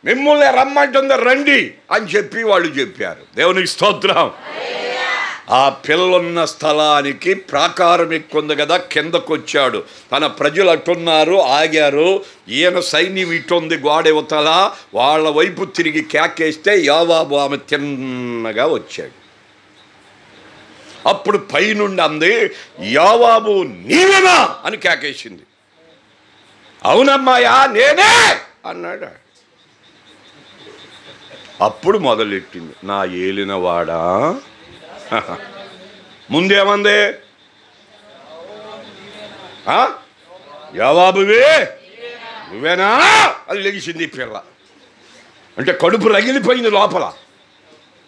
మిమ్మల్ని రమ్మంటుంది, రండి అని చెప్పి వాళ్ళు చెప్పారు. దేవునికి స్తోత్రం. ఆ పిల్లున్న స్థలానికి ప్రాకారం ఎక్కుంది కదా, కిందకు వచ్చాడు. తన ప్రజలు అట్టున్నారు, ఆగారు. ఈయన సైన్యం ఇటుంది గోడెవతల. వాళ్ళ వైపు తిరిగి కేకేస్తే యోవాబు ఆమె తిన్నగా వచ్చాడు. అప్పుడు పైనుండి అంది, యోవాబు నీవేనా అని కేకేసింది. అవునమ్మాయా నేనే అన్నాడు. అప్పుడు మొదలెట్టింది, నా ఏలినవాడా. ముందేమంది, యోవాబువే నువ్వేనా అని లెగిసింది ఈ పిల్ల. అంటే కడుపు రగిలిపోయింది లోపల.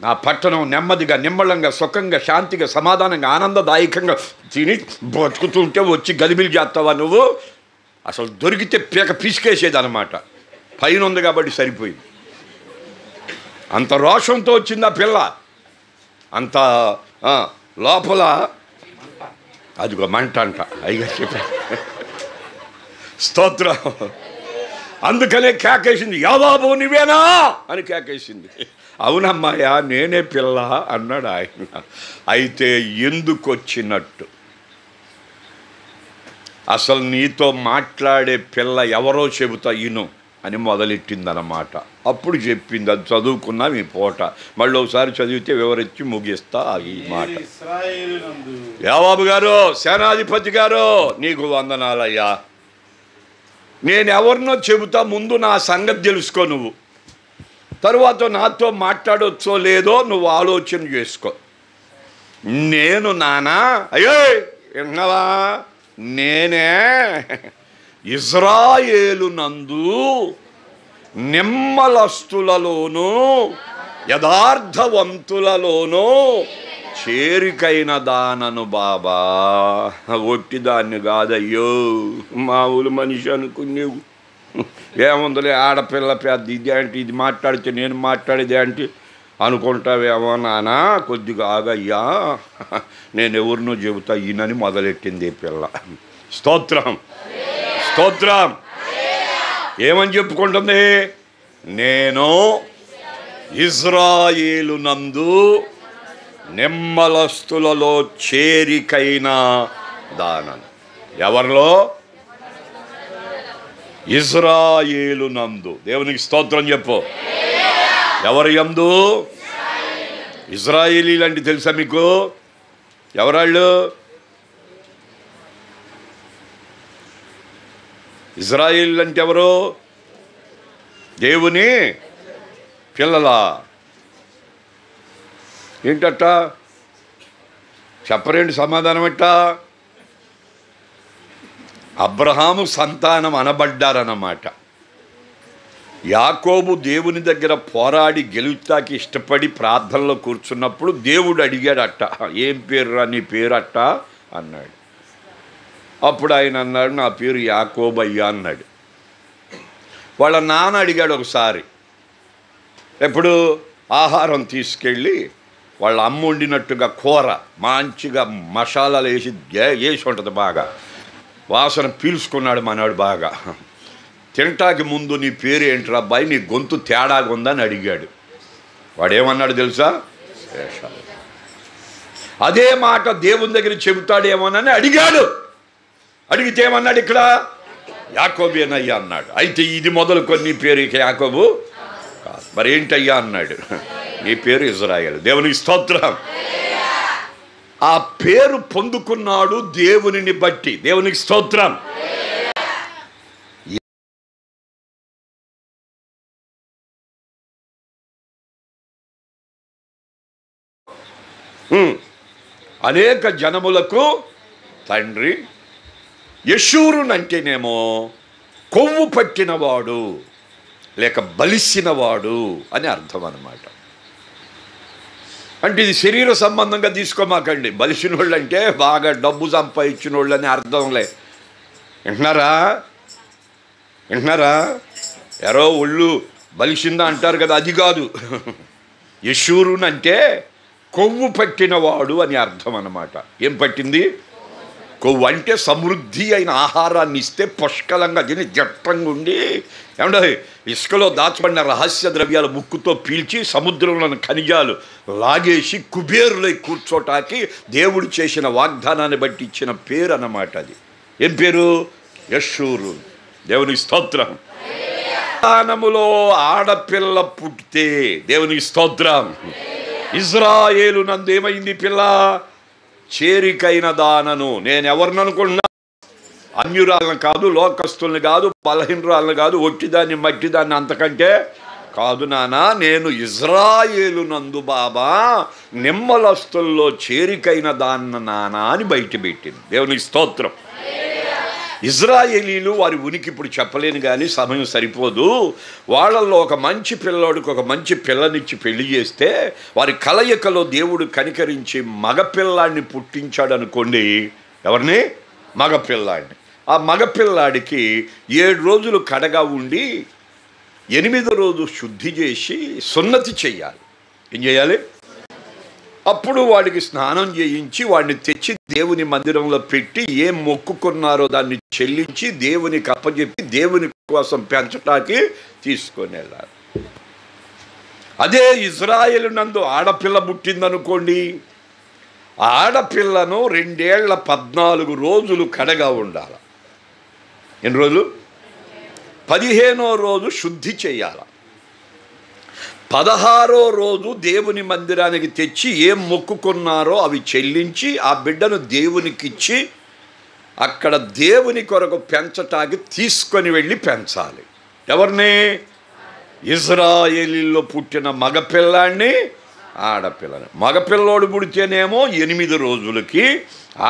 నా పట్టణం నెమ్మదిగా, నిమ్మళంగా, సుఖంగా, శాంతిగా, సమాధానంగా, ఆనందదాయకంగా తిని బతుకుతుంటే వచ్చి గలిబిలి చేస్తావా నువ్వు? అసలు దొరికితే పీక పిసికేసేది అనమాట. పైన ఉంది కాబట్టి సరిపోయింది. అంత రోషంతో వచ్చింది ఆ పిల్ల. అంత లోపల అదిగో మంట అంట. అయ్యగా చెప్పా స్తోత్రం. అందుకనే కేకేసింది, యోవాబు నువ్వేనా అని కేకేసింది. అవునమ్మాయా నేనే పిల్ల అన్నాడు ఆయన. అయితే ఎందుకు వచ్చినట్టు? అసలు నీతో మాట్లాడే పిల్ల ఎవరో చెబుతా ఇను. అని మొదలెట్టిందన్నమాట. అప్పుడు చెప్పింది, అది చదువుకున్నాం ఈ పూట, మళ్ళీ ఒకసారి చదివితే వివరించి ముగిస్తా ఈ మాట. యావాబు గారు, సేనాధిపతి గారు, నీకు వందనాలయ్యా. నేను ఎవరినో చెబుతా, ముందు నా సంగతి తెలుసుకో నువ్వు. తరువాత నాతో మాట్లాడొచ్చో లేదో నువ్వు ఆలోచన చేసుకో. నేను నానా అయ్యో విన్నావా, నేనే ఇజ్రాయేలు నందు నిమ్మలస్తులలోనూ యథార్థవంతులలోనూ చేరికైన దానను బాబా. ఒట్టిదాన్ని కాదయ్యో, మామూలు మనిషి అనుకునేవు. ఏముందిలే, ఆడపిల్ల పెద్ద ఇది అంటే, ఇది మాట్లాడితే నేను మాట్లాడేది అంటే అనుకుంటావేమో నానా, కొద్దిగా ఆగయ్యా, నేను ఎవరినో చెబుతా ఈయనని మొదలెట్టింది ఈ పిల్ల. స్తోత్రం స్తోత్రం. ఏమని చెప్పుకుంటుంది? నేను ఇజ్రాయేలు నందు నిమ్మలస్తులలో చేరికైన దానను. ఎవరిలో? ఇజ్రాయేలు నందు. దేవునికి స్తోత్రం చెప్పు. ఎవరి యందు? ఇజ్రాయేలీలు అంటే తెలుసా మీకు? ఎవరాళ్ళు? ఇజ్రాయేలీలు అంటే ఎవరు? దేవుని పిల్లలా? ఏంటట చెప్పరేంటి సమాధానం? ఎట్ట? అబ్రహాము సంతానం అనబడ్డారన్నమాట. యాకోబు దేవుని దగ్గర పోరాడి గెలుస్తాకి ఇష్టపడి ప్రార్థనలో కూర్చున్నప్పుడు దేవుడు అడిగాడట, ఏం పేరు నీ పేరు అట్ట అన్నాడు. అప్పుడు ఆయన అన్నాడు, నా పేరు యాకోబు అయ్యా అన్నాడు. వాళ్ళ నాన్న అడిగాడు ఒకసారి, ఎప్పుడు ఆహారం తీసుకెళ్ళి వాళ్ళ అమ్మ వండినట్టుగా కూర మంచిగా మసాలాలు వేసి ఉంటుంది, బాగా వాసన పీల్చుకున్నాడు మనవాడు బాగా. తింటాకి ముందు నీ పేరు ఏంట్రా అబ్బాయి, నీ గొంతు తేడాగా ఉందని అడిగాడు. వాడేమన్నాడు తెలుసా? శేషాలు. అదే మాట దేవుని దగ్గర చెబుతాడేమోనని అడిగాడు. అడిగితే ఏమన్నాడు? ఇక్కడ యాకోబేనయ్యా అన్నాడు. అయితే ఇది మొదలుకొని నీ పేరు ఇక యాకోబు కాదు, మరి ఏంటయ్యా అన్నాడు. నీ పేరు ఇజ్రాయేలు. దేవునికి స్తోత్రం. ఆ పేరు పొందుకున్నాడు దేవునిని బట్టి. దేవునికి స్తోత్రం. అనేక జనములకు తండ్రి. యెషూరునంటేనేమో కొవ్వు పట్టినవాడు లేక బలిసినవాడు అని అర్థం అన్నమాట. అంటే ఇది శరీర సంబంధంగా తీసుకోమాకండి. బలిసిన వాళ్ళు అంటే బాగా డబ్బు సంపాదించిన వాళ్ళు అని అర్థంలే. వింటున్నారా? ఎరో ఒళ్ళు బలిసిందా అంటారు కదా, అది కాదు. యెషూరునంటే కొవ్వు పట్టినవాడు అని అర్థం అన్నమాట. ఏం పట్టింది? కొవ్వు. అంటే సమృద్ధి అయిన ఆహారాన్ని ఇస్తే పుష్కలంగా తిని జట్టంగా ఉండి, ఏమంటే ఇసుకలో దాచబడిన రహస్య ద్రవ్యాలు ముక్కుతో పీల్చి సముద్రంలోని ఖనిజాలు లాగేసి కుబేరులై కూర్చోటానికి దేవుడు చేసిన వాగ్దానాన్ని బట్టి ఇచ్చిన పేరు అన్నమాట. అది ఏం పేరు? యెషూరు. దేవునికి స్తోత్రం. స్థానములో ఆడపిల్ల పుట్టితే దేవునికి స్తోత్రం. ఇజ్రాయేలు నందు ఏమైంది పిల్ల? చేరికైన దానను. నేను ఎవరిని అనుకున్నా? అన్యురాలను కాదు, లోకస్తుల్ని కాదు, బలహీనరాలను కాదు, ఒట్టిదాన్ని మట్టిదాన్ని అంతకంటే కాదు నానా. నేను ఇజ్రాయేలు నందు బాబా నిమ్మలస్తుల్లో చేరికైన దాన్న నానా అని బయటపెట్టింది. దేవునికి స్తోత్రం. ఇజ్రాయేలీలు వారి ఉనికి ఇప్పుడు చెప్పలేను కానీ సమయం సరిపోదు. వాళ్ళల్లో ఒక మంచి పిల్లోడికి ఒక మంచి పిల్లనిచ్చి పెళ్లి చేస్తే వారి కలయికలో దేవుడు కనికరించి మగపిల్లాడిని పుట్టించాడు అనుకోండి. ఎవరిని? మగపిల్లాడిని. ఆ మగపిల్లాడికి 7 రోజులు కడగా ఉండి 8వ రోజు శుద్ధి చేసి సున్నతి చెయ్యాలి. ఏం చేయాలి? అప్పుడు వాడికి స్నానం చేయించి వాడిని తెచ్చి దేవుని మందిరంలో పెట్టి ఏం మొక్కుకున్నారో దాన్ని చెల్లించి దేవునికి అప్పచెప్పి దేవుని కోసం పెంచటానికి తీసుకొని వెళ్ళాలి. అదే ఇజ్రాయేలు నందు ఆడపిల్ల పుట్టిందనుకోండి, ఆడపిల్లను 2 ఏళ్ల 14 రోజులు కడగా ఉండాలి. ఎన్ని రోజులు? 15వ రోజు శుద్ధి చేయాలి. 16వ రోజు దేవుని మందిరానికి తెచ్చి ఏం మొక్కుకున్నారో అవి చెల్లించి ఆ బిడ్డను దేవునికిచ్చి అక్కడ దేవుని కొరకు పెంచటానికి తీసుకొని వెళ్ళి పెంచాలి. ఎవరిని? ఇజ్రాయేలీలో పుట్టిన మగపిల్లాన్ని, ఆడపిల్లని. మగపిల్లోడు పుడితేనేమో 8 రోజులకి,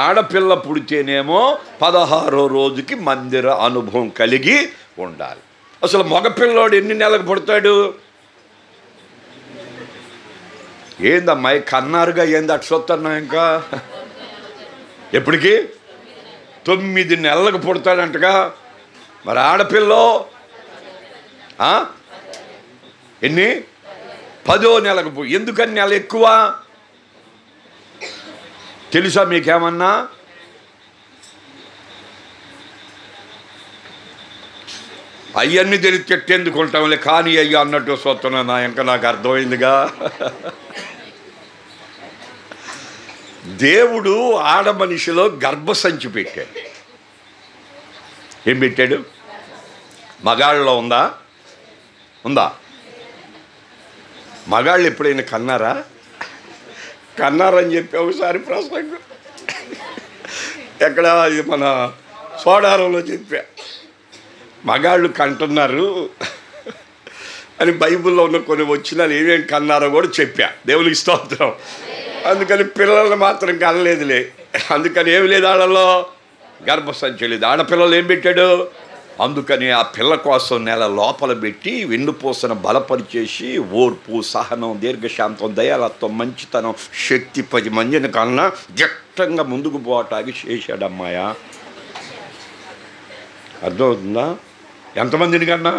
ఆడపిల్ల పుడితేనేమో 16వ రోజుకి మందిర అనుభవం కలిగి ఉండాలి. అసలు మగపిల్లోడు ఎన్ని నెలలకు పుడతాడు? ఏందమ్మాయి కన్నారుగా, ఏంది అటు చూస్తున్నా? ఇంకా ఎప్పటికి 9 నెలలకు పుడతాడంటగా. మరి ఆడపిల్లో ఎన్ని? 10వ నెలకు. ఎందుకని నెల ఎక్కువ తెలుసా మీకేమన్నా? అవన్నీ తెలిసి చెట్టెందుకుంటాంలే, కానీ అయ్యా అన్నట్టు చూస్తున్నా. ఇంకా నాకు అర్థమైందిగా. దేవుడు ఆడ మనిషిలో గర్భసంచి పెట్టాడు. ఏం పెట్టాడు? మగాళ్ళలో ఉందా? మగాళ్ళు ఎప్పుడైనా కన్నారని చెప్పి ఒకసారి ప్రసంగం ఎక్కడ మన సోడారంలో చెప్పా. మగాళ్ళు కంటున్నారు అని బైబిల్లో ఉన్న కొన్ని వచనాలు ఏమేమి కన్నారో కూడా చెప్పా. దేవునికి స్తోత్రం. అందుకని పిల్లల్ని మాత్రం కనలేదులే. అందుకని ఏమి లేదు, వాళ్ళలో గర్భసంచి లేదు. ఆడపిల్లలు ఏం పెట్టాడు? అందుకని ఆ పిల్ల కోసం నెల లోపల పెట్టి వెన్నుపూసను బలపరిచేసి ఓర్పు, సహనం, దీర్ఘశాంతం, దయాలత్వం, మంచితనం, శక్తి 10 మందిని కన్నా దిట్టంగా ముందుకు పోవటానికి చేశాడమ్మాయా. అర్థమవుతుందా? ఎంతమందిని కన్నా?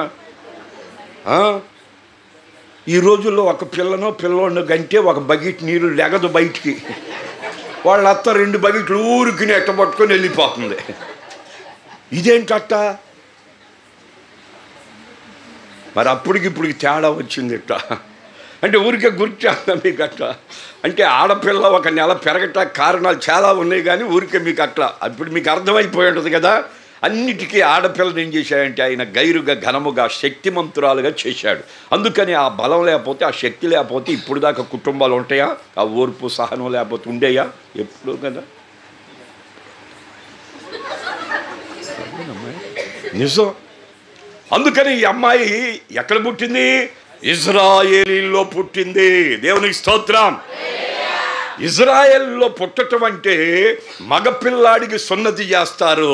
ఈ రోజుల్లో ఒక పిల్లోడిని గంటే ఒక బకెట్ నీరు లెగదు బయటికి. వాళ్ళ అత్త 2 బకెట్లు ఊరికి ఎట్టబట్టుకొని వెళ్ళిపోతుంది. ఇదేంటట్ట? మరి అప్పటికిప్పటికి తేడా వచ్చింది ఇట్ట. అంటే ఊరికే గుర్తు మీకు అట్లా. అంటే ఆడపిల్ల ఒక నెల పెరగటానికి కారణాలు చాలా ఉన్నాయి, కానీ ఊరికే మీకు అట్లా అప్పుడు మీకు అర్థమైపోయి ఉంటుంది కదా. అన్నిటికీ ఆడపిల్లని ఏం చేశాడంటే ఆయన గైరుగా, ఘనముగా, శక్తిమంతురాలుగా చేశాడు. అందుకని ఆ బలం లేకపోతే, ఆ శక్తి లేకపోతే ఇప్పుడు దాకా కుటుంబాలు ఉంటాయా? ఆ ఓర్పు, సహనం లేకపోతే ఉండేయా? ఎప్పుడు కదా. నిజం. అందుకని ఈ అమ్మాయి ఎక్కడ పుట్టింది? ఇజ్రాయేలీలో పుట్టింది. దేవునికి స్తోత్రం. ఇజ్రాయేల్లో పుట్టటం అంటే మగపిల్లాడికి సున్నతి చేస్తారు,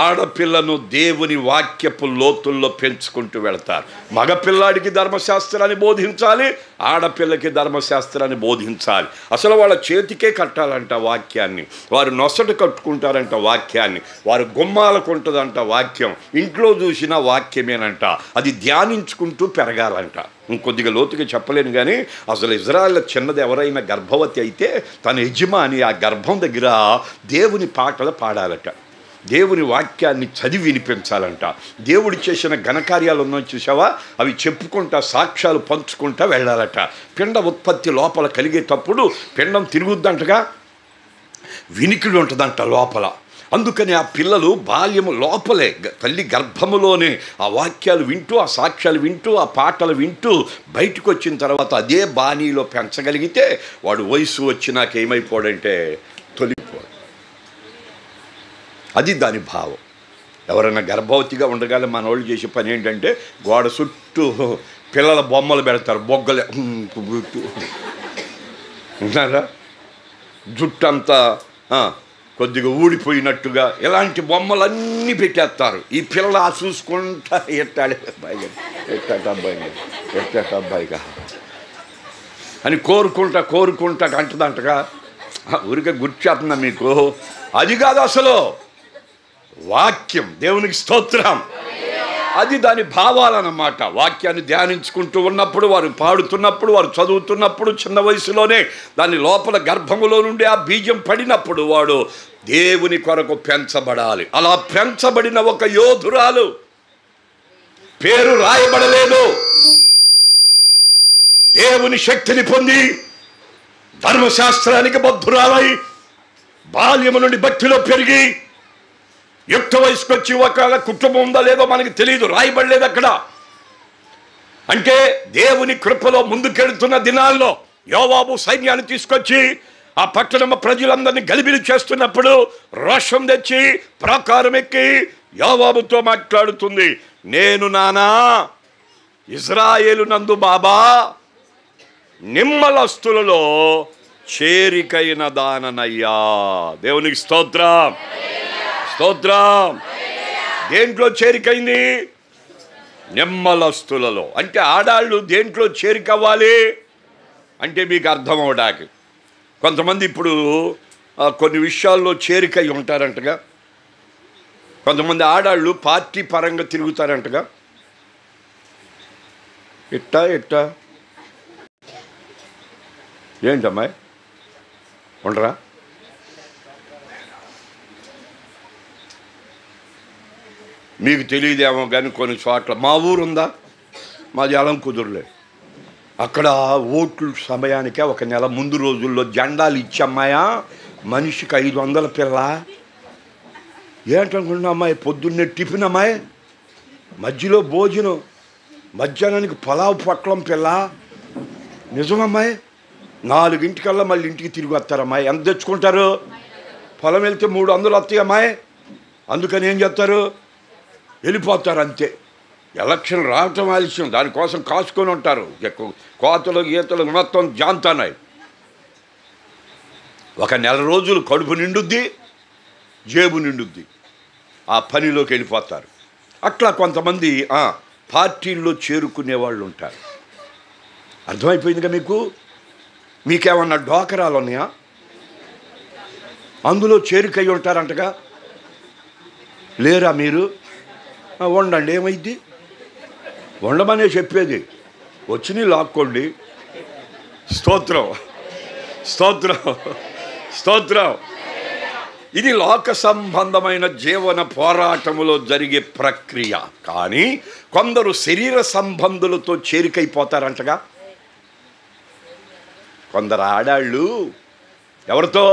ఆడపిల్లను దేవుని వాక్యపు లోతుల్లో పెంచుకుంటూ వెళతారు. మగపిల్లాడికి ధర్మశాస్త్రాన్ని బోధించాలి, ఆడపిల్లకి ధర్మశాస్త్రాన్ని బోధించాలి. అసలు వాళ్ళ చేతికే కట్టాలంట వాక్యాన్ని, వారు నొసట కట్టుకుంటారంట వాక్యాన్ని, వారు గుమ్మాలకు ఉంటుందంట వాక్యం, ఇంట్లో చూసిన వాక్యమేనంట. అది ధ్యానించుకుంటూ పెరగాలంట. ఇంకొద్దిగా లోతుగా చెప్పలేను, కానీ అసలు ఇజ్రాయెల్ చిన్నది ఎవరైనా గర్భవతి అయితే తన యజమాని ఆ గర్భం దగ్గర దేవుని పాటలు పాడాలట, దేవుని వాక్యాన్ని చదివి వినిపించాలంట. దేవుడు చేసిన ఘనకార్యాలు ఉన్నాయి చూసావా, అవి చెప్పుకుంటా, సాక్ష్యాలు పంచుకుంటా వెళ్ళాలట. పిండ ఉత్పత్తి లోపల కలిగేటప్పుడు పిండం తిరుగుద్దంటగా, వినికిడి ఉంటుందంట లోపల. అందుకని ఆ పిల్లలు బాల్యము లోపలే తల్లి గర్భములోనే ఆ వాక్యాలు వింటూ, ఆ సాక్ష్యాలు వింటూ, ఆ పాటలు వింటూ బయటకు వచ్చిన తర్వాత అదే బాణీలో పెంచగలిగితే వాడు వయసు వచ్చినాక ఏమైపోడంటే తొలిపోడు. అది దాని భావం. ఎవరైనా గర్భవతిగా ఉండగానే మన వాళ్ళు చేసే పని ఏంటంటే గోడ చుట్టూ పిల్లల బొమ్మలు పెడతారు, బొగ్గలే ఉన్నారా, జుట్టంతా కొద్దిగా ఊడిపోయినట్టుగా ఇలాంటి బొమ్మలన్నీ పెట్టేస్తారు. ఈ పిల్ల చూసుకుంటా ఎట్టాడే అబ్బాయిగా, ఎట్టాట అబ్బాయిగా అని కోరుకుంటా అంటదంటగా. ఊరికే గుర్చేస్తుందా మీకు? అది కాదు అసలు వాక్యం. దేవునికి స్తోత్రం. అది దాని భావాలన్నమాట. వాక్యాన్ని ధ్యానించుకుంటూ ఉన్నప్పుడు, వారు పాడుతున్నప్పుడు, వారు చదువుతున్నప్పుడు, చిన్న వయసులోనే దాని లోపల గర్భములో నుండి ఆ బీజం పడినప్పుడు వాడు దేవుని కొరకు పెంచబడాలి. అలా పెంచబడిన ఒక యోధురాలు, పేరు రాయబడలేదు, దేవుని శక్తిని పొంది ధర్మశాస్త్రానికి బద్ధురాలై బాల్యము నుండి భక్తిలో పెరిగి యుక్త వయసుకు వచ్చి ఒకవేళ కుటుంబం ఉందో లేదో మనకి తెలియదు, రాయబడలేదు అక్కడ. అంటే దేవుని కృపలో ముందుకెళ్తున్న దినాల్లో యోవాబు సైన్యాన్ని తీసుకొచ్చి ఆ పట్టణ ప్రజలందరినీ గలిబిలి చేస్తున్నప్పుడు రోషం తెచ్చి ప్రాకారం ఎక్కి యోవాబుతో మాట్లాడుతుంది, నేను నానా ఇజ్రాయేలు నందు బాబా నిమ్మలస్తులలో చేరికైన దాననయ్యా. దేవునికి స్తోత్రం, స్తోత్రం. దేంట్లో చేరికైంది? నిమ్మలస్తులలో. అంటే ఆడాళ్ళు దేంట్లో చేరికవ్వాలి అంటే మీకు అర్థం అవడానికి, కొంతమంది ఇప్పుడు కొన్ని విషయాల్లో చేరికై ఉంటారంటగా, కొంతమంది ఆడాళ్ళు పార్టీ పరంగా తిరుగుతారంటగా. ఎట్టా ఏంటమ్మాయి ఉండరా? మీకు తెలియదేమో కానీ కొన్ని చోట్ల, మా ఊరు ఉందా, మాది అలం కుదురులే, అక్కడ ఓట్లు సమయానికే ఒక నెల ముందు రోజుల్లో జెండాలు ఇచ్చమ్మాయా మనిషికి 500 పిల్ల. ఏంటనుకుంటున్నా అమ్మాయి, పొద్దున్నే టిఫిన్ అమ్మాయి, మధ్యలో భోజనం, మధ్యాహ్నానికి పలావ్ పొట్లం పిల్ల. నిజమమ్మాయి, 4 మళ్ళీ ఇంటికి తిరిగి వస్తారమ్మాయి. ఎంత తెచ్చుకుంటారు? పొలం వెళ్తే 300 వస్తాయి అమ్మాయి. అందుకని ఏం చేస్తారు, వెళ్ళిపోతారు అంతే. ఎలక్షన్ రావటం ఆలస్యం, దానికోసం కాసుకొని ఉంటారు. కోతలు గీతలు మొత్తం జాంతానాయి. ఒక నెల రోజులు కడుపు నిండుద్ది, జేబు నిండుద్ది, ఆ పనిలోకి వెళ్ళిపోతారు. అట్లా కొంతమంది పార్టీల్లో చేరుకునే వాళ్ళు ఉంటారు. అర్థమైపోయిందిగా మీకు? మీకేమన్నా డోకరాలు ఉన్నాయా? అందులో చేరికై ఉంటారంటగా. లేరా మీరు? వండండి, ఏమైద్ది? వండమనే చెప్పేది, వచ్చి లాక్కోండి. స్తోత్రం, స్తోత్రం, స్తోత్రం. ఇది లోక సంబంధమైన జీవన పోరాటములో జరిగే ప్రక్రియ. కానీ కొందరు శరీర సంబంధులతో చేరికైపోతారంటగా. కొందరు ఆడాళ్ళు ఎవరితో?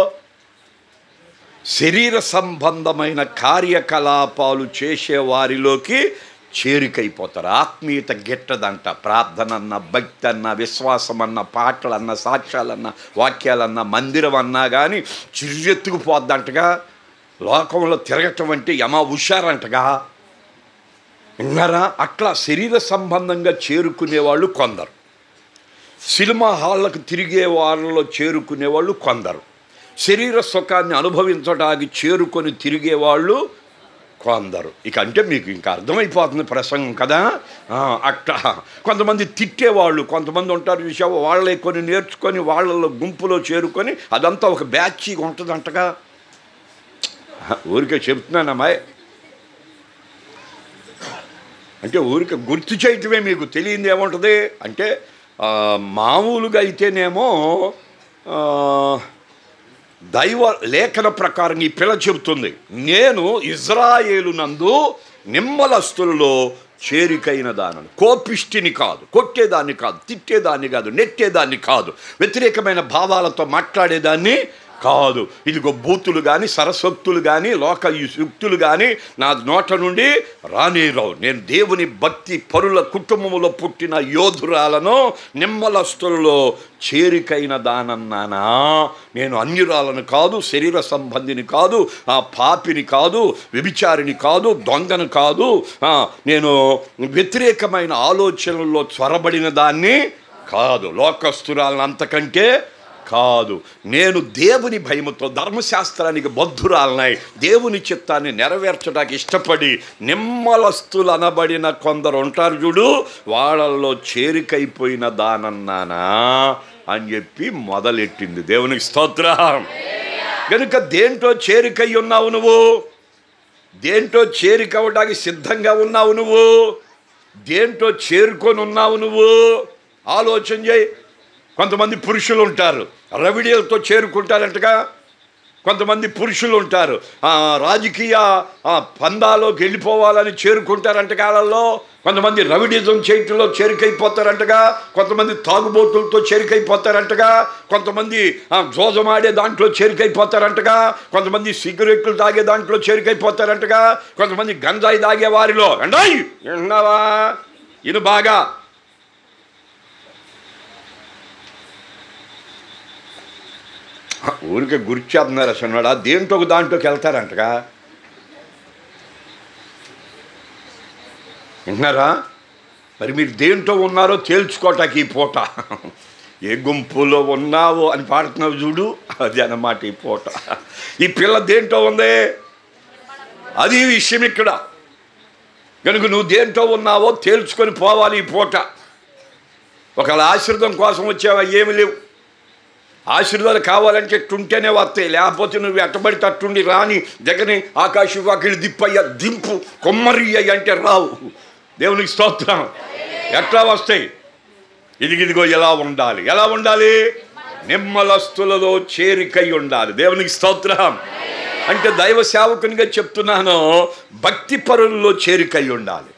శరీర సంబంధమైన కార్యకలాపాలు చేసేవారిలోకి చేరికైపోతారు. ఆత్మీయత గిట్టదంట. ప్రార్థన అన్న, భక్తి అన్న, విశ్వాసం అన్న, పాటలన్న, సాక్ష్యాలన్న, వాక్యాలన్న, మందిరం అన్నా కానీ చిర్రెత్తుకుపోద్దంటగా. లోకంలో తిరగటం అంటే యమ హుషారంటగా. విన్నారా? అట్లా శరీర సంబంధంగా చేరుకునేవాళ్ళు కొందరు, సినిమా హాళ్ళకు తిరిగే వాళ్ళలో చేరుకునేవాళ్ళు కొందరు, శరీర సుఖాన్ని అనుభవించడానికి చేరుకొని తిరిగేవాళ్ళు కొందరు. ఇక అంటే మీకు ఇంకా అర్థమైపోతుంది ప్రసంగం కదా. అట్లా కొంతమంది తిట్టేవాళ్ళు కొంతమంది ఉంటారు విషయం, వాళ్ళే కొన్ని నేర్చుకొని వాళ్ళలో గుంపులో చేరుకొని అదంతా ఒక బ్యాచ్గా ఉంటుందంటగా. ఊరికే చెప్తున్నానమ్మాయి, అంటే ఊరికే గుర్తు చేయటమే. మీకు తెలియంది ఏముంటుంది అంటే, మామూలుగా అయితేనేమో దైవ లేఖన ప్రకారం ఈ పిల్ల చెబుతుంది, నేను ఇజ్రాయేలు నందు నిమ్మలస్తులలో చేరికైన దానను. కోపిష్టిని కాదు, కొట్టేదాన్ని కాదు, తిట్టేదాన్ని కాదు, నెట్టేదాన్ని కాదు, వ్యతిరేకమైన భావాలతో మాట్లాడేదాన్ని కాదు. ఇదిగో బూతులు కానీ, సరస్వక్తులు కానీ, లోక యుక్తులు కానీ నా నోట నుండి రానేరావు. నేను దేవుని భక్తి పరుల కుటుంబంలో పుట్టిన యోధురాలను, నిమ్మలస్తులలో చేరికైన దానన్నానా. నేను అన్యురాలను కాదు, శరీర సంబంధిని కాదు, పాపిని కాదు, వ్యభిచారిని కాదు, దొంగను కాదు, నేను వ్యతిరేకమైన ఆలోచనల్లో చొరబడిన దాన్ని కాదు, లోకస్తురాలను అంతకంటే కాదు. నేను దేవుని భయముతో ధర్మశాస్త్రానికి బద్ధురాలనై దేవుని చిత్తాన్ని నెరవేర్చడానికి ఇష్టపడి నిమ్మలస్తులు అనబడిన కొందరు ఉంటారు చూడు, వాళ్ళల్లో చేరికైపోయిన దానన్నానా అని చెప్పి మొదలెట్టింది. దేవునికి స్తోత్రం. కనుక దేంట్లో చేరికై ఉన్నావు నువ్వు? దేంట్లో చేరికవడానికి సిద్ధంగా ఉన్నావు నువ్వు? దేంట్లో చేరుకొని ఉన్నావు నువ్వు? ఆలోచన చేయి. కొంతమంది పురుషులు ఉంటారు, రవిడీలతో చేరుకుంటారంటగా. కొంతమంది పురుషులు ఉంటారు, రాజకీయ పందాలోకి వెళ్ళిపోవాలని చేరుకుంటారంట కాలంలో. కొంతమంది రవిడిజం చేయటంలో చేరికైపోతారంటగా, కొంతమంది తాగుబోతులతో చేరికైపోతారంటగా, కొంతమంది జోజమాడే దాంట్లో చేరికైపోతారంటగా, కొంతమంది సిగరెట్లు తాగే దాంట్లో చేరికైపోతారంటగా, కొంతమంది గంజాయి తాగే వారిలో. అండాయి విన్నావా? ఇది బాగా ఊరికే గుర్చేస్తున్నారు అసలు. దేంట్లో దాంట్లోకి వెళ్తారంటగా. విన్నారా? మరి మీరు దేంట్లో ఉన్నారో తేల్చుకోవటానికి ఈ పూట. ఏ గుంపులో ఉన్నావో అని పాడుతున్నావు చూడు, అది అన్నమాట ఈ పూట. ఈ పిల్ల దేంట్లో ఉంది, అది విషయం ఇక్కడ. కనుక నువ్వు దేంట్లో ఉన్నావో తేల్చుకొని పోవాలి ఈ పూట. ఒకవేళ ఆశీర్వాదం కోసం వచ్చావా, ఏమి లేవు. ఆశీర్వాదాలు కావాలంటే ఎట్టుంటేనే వస్తాయి, లేకపోతే నువ్వు ఎట్టబడితే అట్టుండి రాని దగ్గరని ఆకాశ వాకిళ్ళు దిప్పయ్యా దింపు కొమ్మరి అంటే రావు. దేవునికి స్తోత్రం. ఎట్లా వస్తాయి? ఇదిగో ఎలా ఉండాలి, ఎలా ఉండాలి? నిమ్మలస్తులలో చేరికై ఉండాలి. దేవునికి స్తోత్రం. అంటే దైవ సేవకునిగా చెప్తున్నాను, భక్తి పరులలో చేరికై ఉండాలి,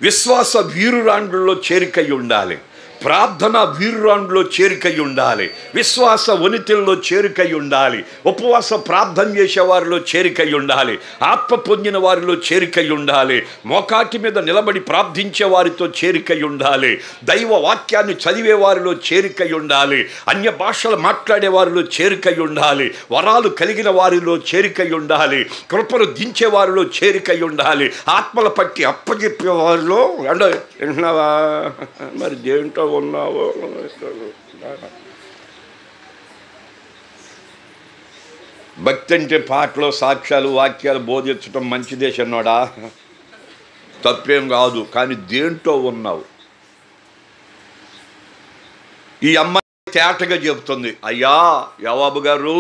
విశ్వాస వీరురాండ్రుల్లో చేరికై ఉండాలి, ప్రార్థన వీరురాండ్లో చేరికై ఉండాలి, విశ్వాస వనితల్లో చేరికై ఉండాలి, ఉపవాస ప్రార్థన చేసే వారిలో చేరికై ఉండాలి, ఆత్మ పొందిన వారిలో చేరికై ఉండాలి, మోకాటి మీద నిలబడి ప్రార్థించే వారితో చేరికై ఉండాలి, దైవ వాక్యాన్ని చదివే వారిలో చేరికై ఉండాలి, అన్య భాషలు మాట్లాడే వారిలో చేరికై ఉండాలి, వరాలు కలిగిన వారిలో చేరికై ఉండాలి, కృపను దించే వారిలో చేరికై ఉండాలి, ఆత్మల పట్టి అప్పచెప్పే వారిలో. అంటే వింటున్నావా? మరి దేంట్లో ఉన్నావో. భక్తి అంటే పాటలు, సాక్ష్యాలు, వాక్యాలు బోధించడం మంచిదే అన్నాడా, తప్పేం కాదు. కానీ దేంట్లో ఉన్నావు? ఈ అమ్మాయి తేటగా చెబుతుంది, అయ్యా యోవాబు గారు,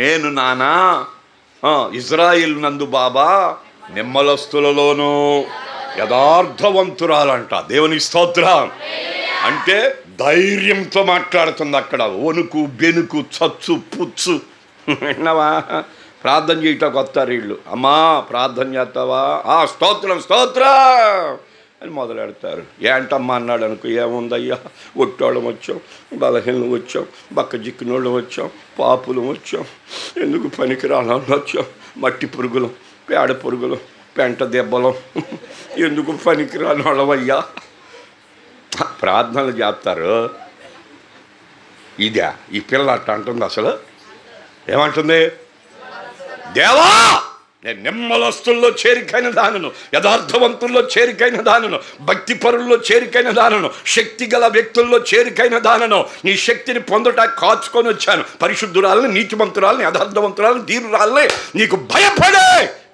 నేను నానా ఇజ్రాయిల్ నందు బాబా నిమ్మలస్తులలోనూ యథార్థవంతురాలంట. దేవుని స్తోత్రం. అంటే ధైర్యంతో మాట్లాడుతుంది అక్కడ. వణుకు బెనుకు చచ్చు పుచ్చు. విన్నావా? ప్రార్థన చేయటానికి వస్తారు వీళ్ళు. అమ్మా ప్రార్థన చేస్తావా? స్తోత్రం స్తోత్రం అని మొదలెడతారు. ఏంటమ్మా అన్నాడు అనుకో, ఏముందయ్యా, ఒట్టోళ్ళం వచ్చాం, బలహీనం వచ్చాం, బక్క జిక్కునోళ్ళం వచ్చాం, పాపులు వచ్చాం, ఎందుకు పనికిరాళ్ళం వచ్చాం, మట్టి పురుగులం, పేడ పురుగులం, పెంట దెబ్బలం, ఎందుకు పనికిరాని వాళ్ళవయ్యా. ప్రార్థనలు చేస్తారు. ఇదే ఈ పిల్ల అట్ట అంటుంది. అసలు ఏమంటుంది? దేవా, నేను నిమ్మలస్తుల్లో చేరికైన దానను, యథార్థవంతుల్లో చేరికైన దానను, భక్తి పరుల్లో చేరికైన దానను, శక్తి గల వ్యక్తుల్లో చేరికైన దానను. నీ శక్తిని పొందటానికి కాచుకొని వచ్చాను. పరిశుద్ధురాలని, నీతిమంతురాలని, యథార్థవంతురాలని, ధీరురాలని, నీకు భయపడే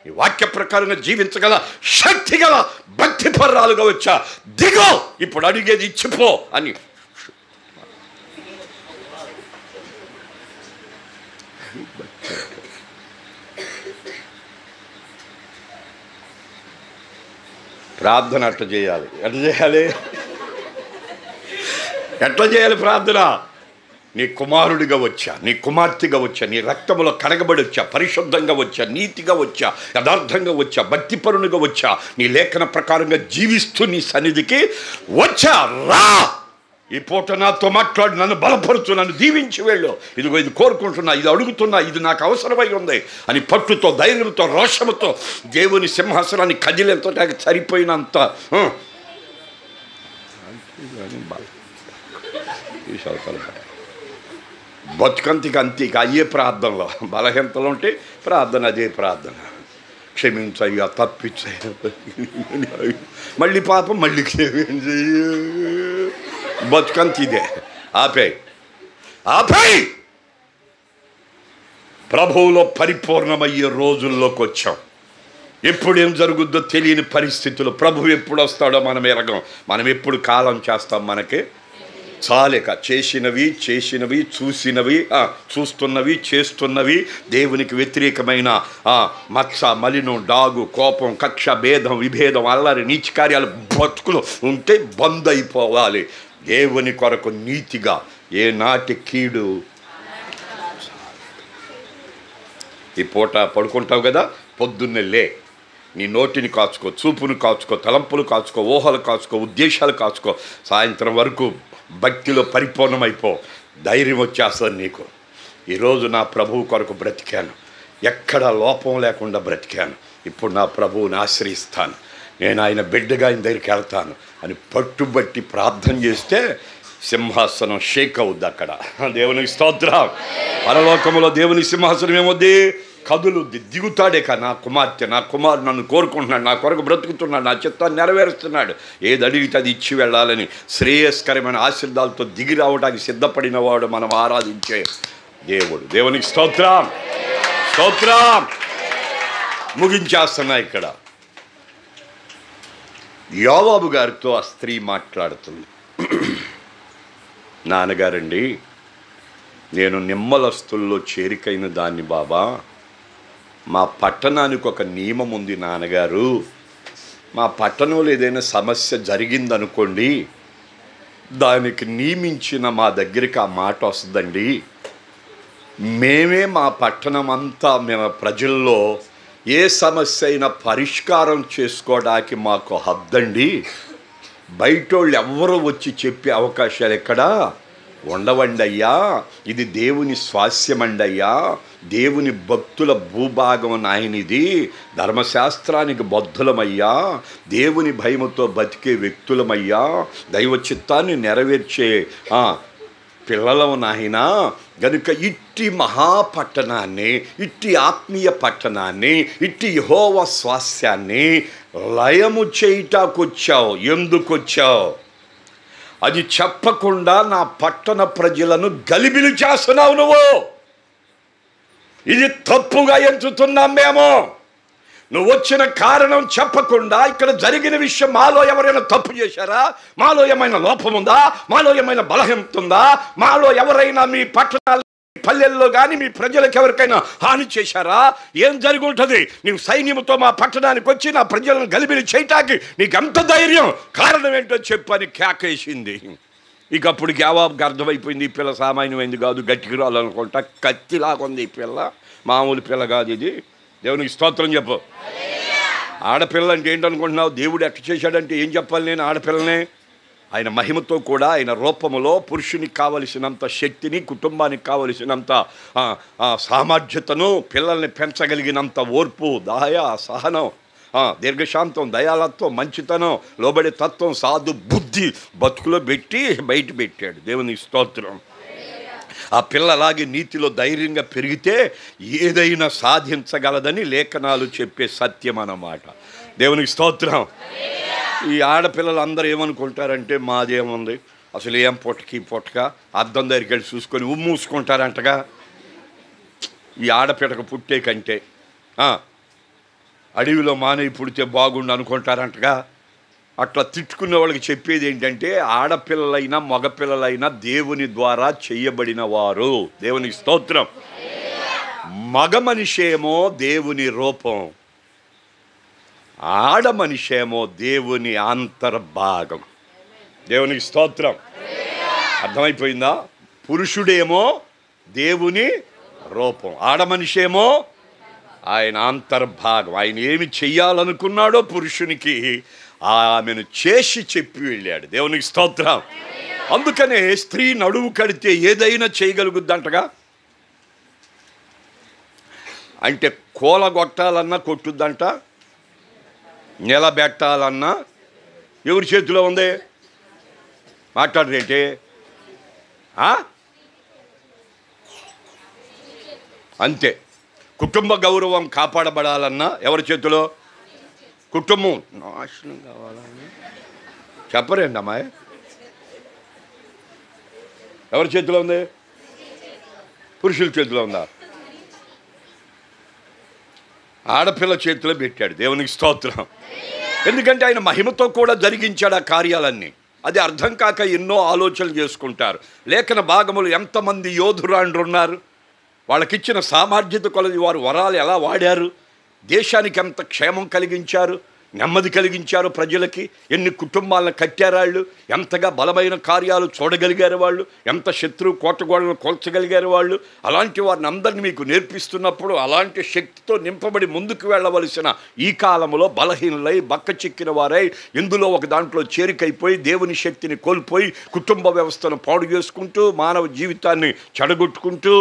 ఈ వాక్య ప్రకారంగా జీవించగల శక్తి గల భక్తి పర్రాలుగా వచ్చా. దిగో, ఇప్పుడు అడిగేది ఇచ్చిపో అని. ప్రార్థన అట్లా చేయాలి. ఎట్లా చేయాలి? ఎట్లా చేయాలి ప్రార్థన? నీ కుమారుడిగా వచ్చా, నీ కుమార్తెగా వచ్చా, నీ రక్తములో కడగబడి వచ్చా, పరిశుద్ధంగా వచ్చా, నీతిగా వచ్చా, యథార్థంగా వచ్చా, భక్తిపరునిగా వచ్చా, నీ లేఖన ప్రకారంగా జీవిస్తూ నీ సన్నిధికి వచ్చా. రా, ఈ పూట నాతో మాట్లాడి నన్ను బలపరుచు, నన్ను దీవించి వెళ్ళు. ఇదిగో ఇది కోరుకుంటున్నా, ఇది అడుగుతున్నా, ఇది నాకు అవసరమై ఉంది అని పట్టుతో, ధైర్యంతో, రోషముతో దేవుని సింహాసనాన్ని కదిలేంతో సరిపోయినంత బతుకంతికి అంతికి అయ్యే ప్రార్థనలో బలహీనతలు ఉంటే ప్రార్థన, అదే ప్రార్థన. క్షమించయ్యా, తప్పించయ్యా, మళ్ళీ పాపం, మళ్ళీ క్షమించయ్యా. బతుకంతి ఇదే. ఆపేయి, ఆపేయి. ప్రభువులో పరిపూర్ణమయ్యే రోజుల్లోకి వచ్చాం. ఎప్పుడు ఏం జరుగుద్దో తెలియని పరిస్థితులు. ప్రభువు ఎప్పుడు వస్తాడో మనం ఎరగం. మనం ఎప్పుడు కాలం చేస్తాం మనకి చాలేక. చేసినవి చూసినవి, చూస్తున్నవి, చేస్తున్నవి, దేవునికి వ్యతిరేకమైన మత్స, మలినం, డాగు, కోపం, కక్ష, భేదం, విభేదం, అల్లరి, నీచ కార్యాలు బతుకులు ఉంటే బంద్ అయిపోవాలి. దేవుని కొరకు నీతిగా ఏ నాటి కీడు ఈ పూట పడుకుంటావు కదా, పొద్దున్నే లే, నీ నోటిని కాచుకో, చూపును కాచుకో, తలంపులు కాచుకో, ఊహలు కాచుకో, ఉద్దేశాలు కాచుకో. సాయంత్రం వరకు భక్తిలో పరిపూర్ణమైపో, ధైర్యం వచ్చేస్తుంది నీకు. ఈరోజు నా ప్రభువు కొరకు బ్రతికాను, ఎక్కడ లోపం లేకుండా బ్రతికాను, ఇప్పుడు నా ప్రభువుని ఆశ్రయిస్తాను, నేను ఆయన బిడ్డగా ఆయన దగ్గరికి వెళ్తాను అని పట్టుబట్టి ప్రార్థన చేస్తే సింహాసనం షేక్ అవుద్ది అక్కడ. దేవునికి స్తోత్రం. పరలోకములో దేవుని సింహాసనం ఏమవుద్ది? కదులుద్ది, దిగుతాడే. నా కుమార్తె, నా కుమారుడు నన్ను కోరుకుంటున్నాడు, నా కొరకు బ్రతుకుతున్నాడు, నా చిత్తాన్ని నెరవేరుస్తున్నాడు, ఏది అడిగితే అది ఇచ్చి వెళ్ళాలని శ్రేయస్కరమైన ఆశీర్వాదాలతో దిగి రావడానికి సిద్ధపడిన వాడు మనం ఆరాధించే దేవుడు. దేవునికి స్తోత్రం, స్తోత్రం. ముగించేస్తున్నా. ఇక్కడ యోవాబు గారితో ఆ స్త్రీ మాట్లాడుతుంది. నాన్నగారండి, నేను నిమ్మలస్తుల్లో చేరికైన దాన్ని బాబా, మా పట్టణానికి ఒక నియమం ఉంది నాన్నగారు. మా పట్టణంలో ఏదైనా సమస్య జరిగిందనుకోండి, దానికి నియమించిన మా దగ్గరికి ఆ మాట వస్తుందండి. మేమే మా పట్టణం అంతా మేము ప్రజల్లో ఏ సమస్య అయినా పరిష్కారం చేసుకోవడానికి మాకు హద్దండి. బయటోళ్ళు ఎవ్వరూ వచ్చి చెప్పే అవకాశాలు ఎక్కడా ఉండవండి అయ్యా. ఇది దేవుని స్వాస్యమండి అయ్యా, దేవుని భక్తుల భూభాగం నాయనిది, ధర్మశాస్త్రానికి బద్ధులమయ్యా, దేవుని భయముతో బతికే వ్యక్తులమయ్యా, దైవ చిత్తాన్ని నెరవేర్చే పిల్లలం నాయనా. గనుక ఇట్టి మహాపట్టణాన్ని, ఇట్టి ఆత్మీయ పట్టణాన్ని, ఇట్టి యెహోవా స్వాస్యాన్ని లయము చేయటాకొచ్చావు. ఎందుకు వచ్చావు? అది చెప్పకుండా నా పట్టణ ప్రజలను గలిబిలి చేస్తున్నావు నువ్వు. ఇది తప్పుగా ఎంచుతున్నాం మేము. నువ్వు వచ్చిన కారణం చెప్పకుండా ఇక్కడ జరిగిన విషయం, మాలో ఎవరైనా తప్పు చేశారా, మాలో ఏమైనా లోపం ఉందా, మాలో ఏమైనా బలహీనత ఉందా, మాలో ఎవరైనా మీ పట్టణాలు పల్లెల్లో కానీ మీ ప్రజలకు ఎవరికైనా హాని చేశారా, ఏం జరిగి ఉంటుంది? నీవు సైన్యంతో మా పట్టణానికి వచ్చి నా ప్రజలను గలిబిలి చేయటానికి నీకు ఎంత ధైర్యం? కారణం ఏంటో చెప్పని కేకేసింది. ఇక అప్పుడు యోవాబుకి అర్థమైపోయింది, ఈ పిల్ల సామాన్యమైంది కాదు, గట్టికి రావాలనుకుంటా, కత్తిలాగుంది ఈ పిల్ల, మామూలు పిల్ల కాదు ఇది. దేవునికి స్తోత్రం చెప్పు. ఆడపిల్ల అంటే ఏంటనుకుంటున్నావు? దేవుడు ఎట్ట చేశాడంటే ఏం చెప్పాలి నేను? ఆడపిల్లనే ఆయన మహిమతో కూడా ఆయన రూపములో పురుషునికి కావలసినంత శక్తిని, కుటుంబానికి కావలసినంత సామర్థ్యతను, పిల్లల్ని పెంచగలిగినంత ఓర్పు, దయ, సహనం, దీర్ఘశాంతం, దయాలత్వం, మంచితనం, లోబడే తత్వం, సాధు బుద్ధి బతుకులో పెట్టి బయట పెట్టాడు. దేవునికి స్తోత్రం. ఆ పిల్లలాగే నీతిలో ధైర్యంగా పెరిగితే ఏదైనా సాధించగలదని లేఖనాలు చెప్పే సత్యం అన్నమాట. దేవునికి స్తోత్రం. ఈ ఆడపిల్లలు అందరూ ఏమనుకుంటారంటే, మాదేముంది అసలు, ఏం పొట్టకి పొట్టక అద్దం దగ్గరికి వెళ్ళి చూసుకొని ఉమ్మూసుకుంటారంటగా. ఈ ఆడపిల్లకు పుట్టే కంటే అడవిలో మానవి పుడితే బాగుండు అనుకుంటారంటగా. అట్లా తిట్టుకునే వాళ్ళకి చెప్పేది ఏంటంటే, ఆడపిల్లలైనా మగపిల్లలైనా దేవుని ద్వారా చేయబడిన వారు. దేవునికి స్తోత్రం. మగ మనిషేమో దేవుని రూపం, ఆడ మనిషేమో దేవుని అంతర్భాగం. దేవునికి స్తోత్రం. అర్థమైపోయిందా? పురుషుడేమో దేవుని రూపం, ఆడ మనిషేమో ఆయన అంతర్భాగం. ఆయన ఏమి చెయ్యాలనుకున్నాడో పురుషునికి ఆమెను చేసి చెప్పి వెళ్ళాడు. దేవునికి స్తోత్రం. అందుకనే స్త్రీ నడువు కడితే ఏదైనా చేయగలుగుద్దంటగా. అంటే కూలగొట్టాలన్నా కొట్టుద్దంట, నిలబెట్టాలన్నా ఎవరి చేతిలో ఉంది? మాట్లాడరేంటి? అంతే. కుటుంబ గౌరవం కాపాడబడాలన్నా ఎవరి చేతిలో? కుటుంబం నాశనం కావాలని చెప్పరేండి అమ్మాయి? ఎవరి చేతిలో ఉంది? పురుషుల చేతిలో ఉందా? ఆడపిల్ల చేతిలో పెట్టాడు. దేవునికి స్తోత్రం. ఎందుకంటే ఆయన మహిమతో కూడా జరిగించాడు ఆ కార్యాలన్నీ. అది అర్థం కాక ఎన్నో ఆలోచనలు చేసుకుంటారు. లేఖన భాగములు ఎంతమంది యోధురాండ్రు ఉన్నారు, వాళ్ళకిచ్చిన సామర్థ్యత కొలది వారు వరాలు ఎలా వాడారు, దేశానికి ఎంత క్షేమం కలిగించారు, నెమ్మది కలిగించారు ప్రజలకి, ఎన్ని కుటుంబాలను కట్టారు వాళ్ళు, ఎంతగా బలమైన కార్యాలు చూడగలిగారు వాళ్ళు, ఎంత శత్రువు కోటగోడలను కోల్చగలిగారు వాళ్ళు. అలాంటి వారిని అందరినీ మీకు నేర్పిస్తున్నప్పుడు అలాంటి శక్తితో నింపబడి ముందుకు వెళ్ళవలసిన ఈ కాలంలో బలహీనలై బక్క చిక్కిన వారై ఎందులో ఒక దాంట్లో చేరికైపోయి దేవుని శక్తిని కోల్పోయి కుటుంబ వ్యవస్థను పాడు చేసుకుంటూ మానవ జీవితాన్ని చెడగొట్టుకుంటూ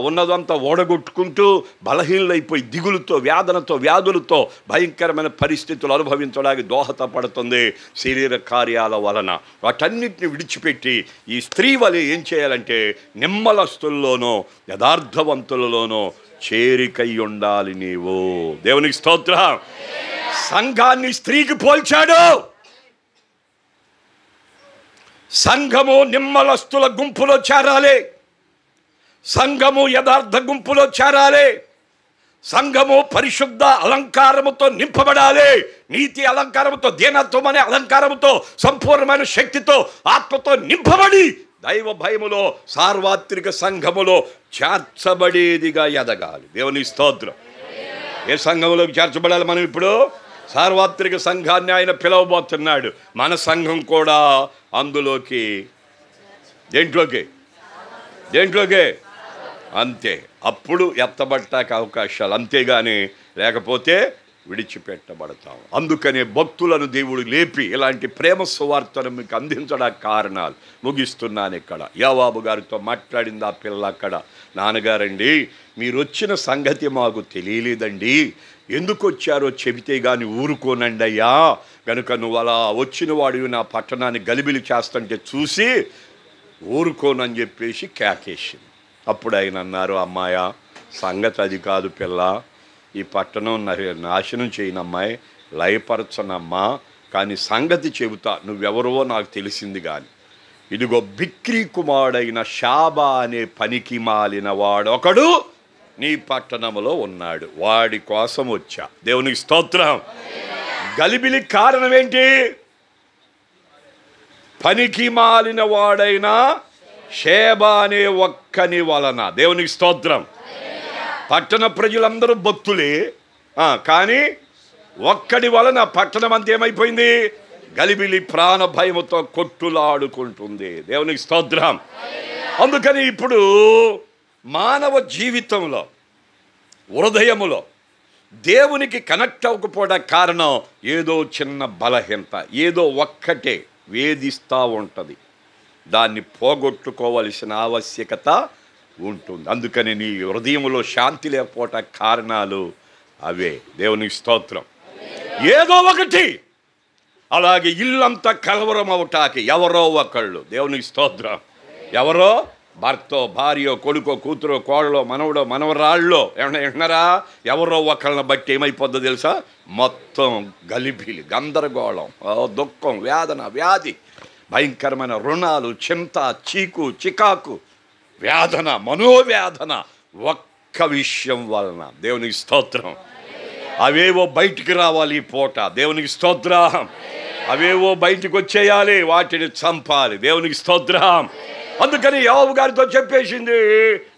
ఉన్నదంతా ఓడగొట్టుకుంటూ బలహీనలైపోయి దిగులుతో వేదనతో వ్యాధులతో భయంకరమైన పరిస్థితులు అనుభవించడానికి దోహదపడుతుంది శరీర కార్యాల వలన. వాటన్నిటిని విడిచిపెట్టి ఈ స్త్రీ వలె ఏం చేయాలంటే నిమ్మలస్తుల్లోనో యథార్థవంతులలోనో చేరికై ఉండాలి నీవు. దేవునికి స్తోత్రం. సంఘాన్ని స్త్రీకి పోల్చాడు. సంఘము నిమ్మలస్తుల గుంపులో చేరాలి, సంఘము యథార్థ గుంపులో చేరాలి, సంఘము పరిశుద్ధ అలంకారముతో నింపబడాలి. నీతి అలంకారముతో, దీనత్వం అనే అలంకారముతో, సంపూర్ణమైన శక్తితో, ఆత్మతో నింపబడి దైవ భయములో సార్వత్రిక సంఘములో చేర్చబడేదిగా ఎదగాలి. దేవుని స్తోత్రం. ఏ సంఘంలోకి చేర్చబడాలి మనం? ఇప్పుడు సార్వత్రిక సంఘాన్ని ఆయన పిలవబోతున్నాడు. మన సంఘం కూడా అందులోకి, దేంట్లోకి అంతే. అప్పుడు ఎత్తబట్టాక అవకాశాలు, అంతేగాని లేకపోతే విడిచిపెట్టబడతాం. అందుకనే భక్తులను దేవుడు లేపి ఇలాంటి ప్రేమ సువార్తను మీకు అందించడానికి కారణాలు ముగిస్తున్నాను. ఇక్కడ యోవాబు గారితో మాట్లాడింది ఆ పిల్ల అక్కడ, నాన్నగారండి మీరు వచ్చిన సంగతి మాకు తెలియలేదండి, ఎందుకు వచ్చారో చెబితే కానీ ఊరుకోనండి అయ్యా, కనుక నువ్వు అలా వచ్చిన వాడు నా పట్టణాన్ని గలిబిలి చేస్తుంటే చూసి ఊరుకోనని చెప్పేసి కేకేసింది. అప్పుడు ఆయన అన్నారు, అమ్మాయ సంగతి అది కాదు పిల్ల, ఈ పట్టణం నాశనం చేయనమ్మాయి, లయపరచనమ్మా, కానీ సంగతి చెబుతా, నువ్వెవరో నాకు తెలిసింది. కానీ ఇదిగో బిక్రీ కుమారుడైన షాబా అనే పనికి మాలిన వాడొకడు నీ పట్టణంలో ఉన్నాడు, వాడి కోసం వచ్చా. దేవునికి స్తోత్రం. గలిబిలి కారణం ఏంటి? పనికి మాలిన వాడైన షేబా అనే ఒక్కని వలన. దేవునికి స్తోత్రం. పట్టణ ప్రజలందరూ భక్తులే, కానీ ఒక్కడి వలన పట్టణం అంతా ఏమైపోయింది? గలిబిలి ప్రాణ భయముతో కొట్టులాడుకుంటుంది. దేవునికి స్తోత్రం. అందుకని ఇప్పుడు మానవ జీవితంలో హృదయములో దేవునికి కనెక్ట్ అవ్వకపోవడానికి కారణం ఏదో చిన్న బలహీనత, ఏదో ఒక్కటే వేధిస్తూ ఉంటుంది. దాన్ని పోగొట్టుకోవలసిన ఆవశ్యకత ఉంటుంది. అందుకని నీ హృదయంలో శాంతి లేకపోవటానికి కారణాలు అవే. దేవునికి స్తోత్రం. ఏదో ఒకటి. అలాగే ఇల్లంతా కలవరం అవటానికి ఎవరో ఒకళ్ళు. దేవునికి స్తోత్రం. ఎవరో భర్తో, భార్యో, కొడుకో, కూతురో, కోడలో, మనవడో, మనవరాళ్ళో, ఏమన్నా వింటున్నారా? ఎవరో ఒకళ్ళని బట్టి ఏమైపోద్దో తెలుసా? మొత్తం గలిబిలి, గందరగోళం, దుఃఖం, వేదన, వ్యాధి, భయంకరమైన రుణాలు, చింత, చీకు, చికాకు, వేదన, మనోవేదన ఒక్క విషయం వలన. దేవునికి స్తోత్రం. అవేవో బయటికి రావాలి ఈ పూట. దేవునికి స్తోత్రం. అవేవో బయటికి వచ్చేయాలి, వాటిని చంపాలి. దేవునికి స్తోత్రం. అందుకని యోవాబు గారితో చెప్పేసింది,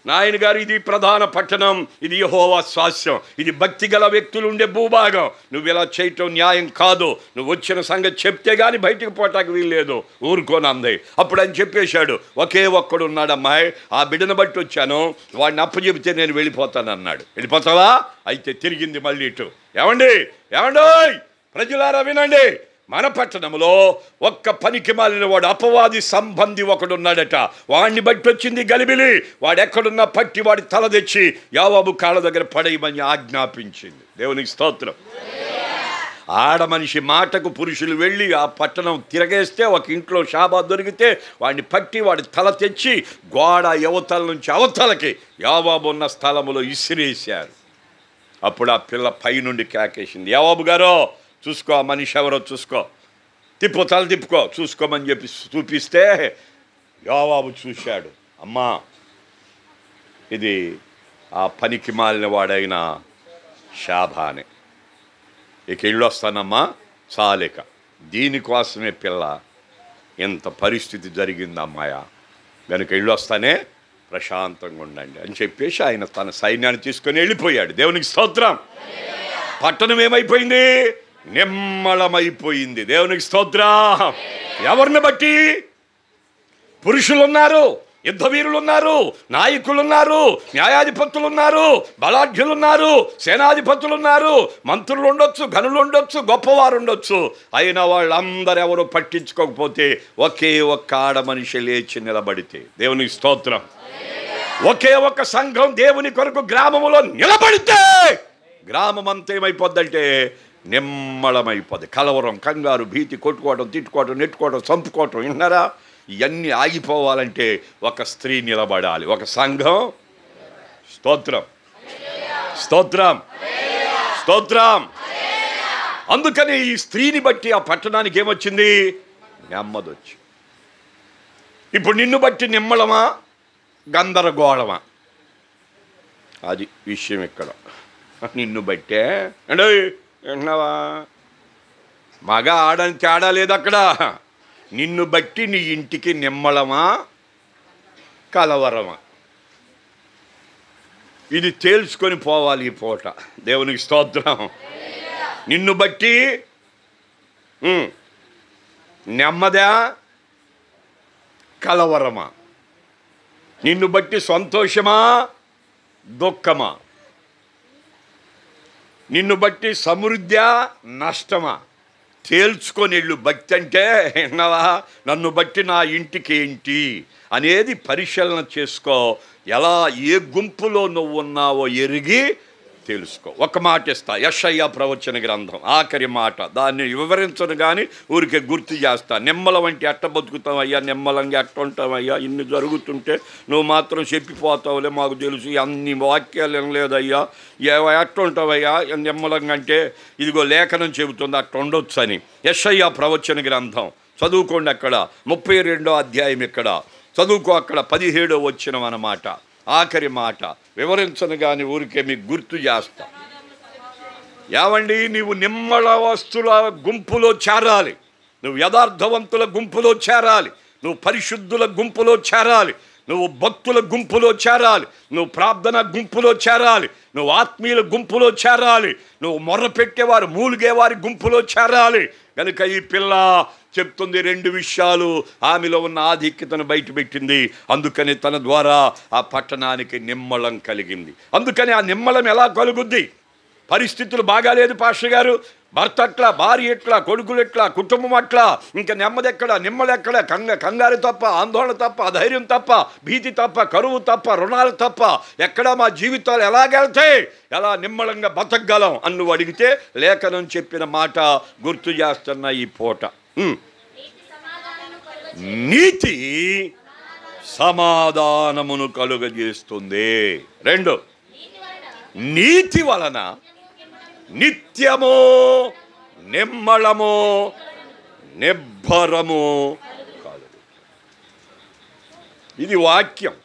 నాయన గారు ఇది ప్రధాన పట్టణం, ఇది యెహోవా స్వాస్యం, ఇది భక్తి గల వ్యక్తులు ఉండే భూభాగం, నువ్వు ఇలా చేయటం న్యాయం కాదు, నువ్వు వచ్చిన సంగతి చెప్తే కానీ బయటికి పోటానికి వీల్లేదు, ఊరుకోనంది. అప్పుడు ఆయన చెప్పేశాడు, ఒకే ఒక్కడు ఉన్నాడు అమ్మాయి, ఆ బిడ్డను బట్టి వచ్చాను, వాడిని అప్పచెబితే నేను వెళ్ళిపోతాను అన్నాడు. వెళ్ళిపోతావా? అయితే తిరిగింది మళ్ళీ ఇటు. ఏమండి ప్రజలారా వినండి, మన పట్టణంలో ఒక్క పనికి మాలిన వాడు అపవాది సంబంధి ఒకడున్నాడట, వాడిని బట్టి వచ్చింది గలిబిలి. వాడు ఎక్కడున్నా పట్టి వాడి తల తెచ్చి యోవాబు కాళ్ళ దగ్గర పడేయమని ఆజ్ఞాపించింది. దేవునికి స్తోత్రం. ఆడ మనిషి మాటకు పురుషులు వెళ్ళి ఆ పట్టణం తిరగేస్తే, ఒక ఇంట్లో షాబా దొరికితే వాడిని పట్టి వాడి తల తెచ్చి గోడ యువతల నుంచి అవతలకి యోవాబు ఉన్న స్థలములో ఇసిరేశారు. అప్పుడు ఆ పిల్ల పైనుండి కేకేసింది, యోవాబు గారు చూసుకో, ఆ మనిషి ఎవరో చూసుకో, తల తిప్పుకో, చూసుకోమని చెప్పి చూపిస్తే యోవాబు చూశాడు, అమ్మా ఇది ఆ పనికి మాలిన వాడైన షాబానే, ఇక ఇల్లు వస్తానమ్మా చాలిక, దీనికోసమే పిల్ల ఇంత పరిస్థితి జరిగింది అమ్మాయ, కనుక ఇల్లు వస్తానే ప్రశాంతంగా ఉండండి అని చెప్పేసి ఆయన తన సైన్యాన్ని తీసుకొని వెళ్ళిపోయాడు. దేవునికి స్తోత్రం. పట్టణం ఏమైపోయింది? నిమ్మళమైపోయింది. దేవునికి స్తోత్రం. ఎవరిని బట్టి? పురుషులున్నారు, యుద్ధ వీరులున్నారు, నాయకులున్నారు, న్యాయాధిపతులున్నారు, బలాఢ్యులున్నారు, సేనాధిపతులున్నారు, మంత్రులు ఉండొచ్చు, గనులు ఉండొచ్చు, గొప్పవారు ఉండొచ్చు. అయినా వాళ్ళందరూ ఎవరు పట్టించుకోకపోతే ఒకే ఒక్క ఆడ మనిషి లేచి నిలబడితే, దేవునికి స్తోత్రం, ఒకే ఒక్క సంఘం దేవుని కొరకు గ్రామములో నిలబడితే గ్రామం అంతా ఏమైపోద్దంటే నిమ్మళమైపోద్ది. కలవరం, కంగారు, భీతి, కొట్టుకోవడం, తిట్టుకోవడం, నెట్టుకోవడం, చంపుకోవటం, విన్నారా? ఇవన్నీ ఆగిపోవాలంటే ఒక స్త్రీ నిలబడాలి, ఒక సంఘం. స్తోత్రం, స్తోత్రం, స్తోత్రం. అందుకని ఈ స్త్రీని బట్టి ఆ పట్టణానికి ఏమొచ్చింది? నెమ్మది వచ్చి. ఇప్పుడు నిన్ను బట్టి నిమ్మళమా, గందరగోళమా? అది విషయం ఇక్కడ. నిన్ను బట్టే అంటే విన్నావా? మగ ఆడని తేడా లేదు అక్కడ. నిన్ను బట్టి నీ ఇంటికి నిమ్మళమా, కలవరమా? ఇది తేల్చుకొని పోవాలి ఈ పూట. దేవునికి స్తోత్రం. నిన్ను బట్టి నెమ్మదా, కలవరమా? నిన్ను బట్టి సంతోషమా, దుఃఖమా? నిన్ను బట్టి సమృద్ధ్యా, నష్టమా? తేల్చుకొని వెళ్ళు. భక్తి అంటే విన్నావా? నన్ను బట్టి నా ఇంటికి ఏంటి అనేది పరిశీలన చేసుకో. ఎలా ఏ గుంపులో నువ్వు ఉన్నావో ఎరిగి తెలుసుకో. ఒక మాట ఇస్తా, యెషయా ప్రవచన గ్రంథం ఆఖరి మాట. దాన్ని వివరించను కానీ ఊరికే గుర్తు చేస్తా. నిమ్మలం అంటే ఎట్ట బతుకుతావయ్యా, నిమ్మలంగా ఎట్ట ఉంటావయ్యా, ఇన్ని జరుగుతుంటే నువ్వు మాత్రం చెప్పిపోతావులే, మాకు తెలుసు, అన్ని వాక్యాలు ఏం లేదయ్యా, ఎట్ట ఉంటావయ్యా నిమ్మలంగా అంటే? ఇదిగో లేఖనం చెబుతుంది అట్ట ఉండొచ్చు అని. యెషయా ప్రవచన గ్రంథం చదువుకోండి. అక్కడ 32వ అధ్యాయం ఇక్కడ చదువుకో. అక్కడ 17వ వచనం అన్నమాట, ఆఖరి మాట. వివరించను కానీ ఊరికే మీకు గుర్తు చేస్తా. ఏవండి, నీవు నిమ్మళవస్తుల గుంపులో చేరాలి, నువ్వు యథార్థవంతుల గుంపులో చేరాలి, నువ్వు పరిశుద్ధుల గుంపులో చేరాలి, నువ్వు భక్తుల గుంపులో చేరాలి, నువ్వు ప్రార్థన గుంపులో చేరాలి, నువ్వు ఆత్మీయుల గుంపులో చేరాలి, నువ్వు మొర్ర పెట్టేవారు మూలిగేవారి గుంపులో చేరాలి. కనుక ఈ పిల్ల చెప్తుంది 2 విషయాలు. ఆమెలో ఉన్న ఆధిక్యతను బయటపెట్టింది. అందుకని తన ద్వారా ఆ పట్టణానికి నిమ్మళం కలిగింది. అందుకని ఆ నిమ్మళం ఎలా కలుగుద్ది? పరిస్థితులు బాగాలేదు పాస్టర్ గారు, భర్త అట్లా, భార్య ఎట్లా, కొడుకులు ఎట్లా, కుటుంబం అట్లా, ఇంకా నెమ్మది ఎక్కడ, నిమ్మలెక్కడ, కంగారు తప్ప, ఆందోళన తప్ప, అధైర్యం తప్ప, భీతి తప్ప, కరువు తప్ప, రుణాలు తప్ప, ఎక్కడ మా జీవితాలు ఎలాగెళ్తాయి, ఎలా నిమ్మలంగా బతకగలం అని నువ్వు అడిగితే లేఖనం చెప్పిన మాట గుర్తు చేస్తున్న ఈ పూట. నీతి సమాధానమును కలుగజేస్తుంది. 2, నీతి వలన నిత్యము నిమ్మళము నిబ్బరము కాదు. ఇది వాక్యం.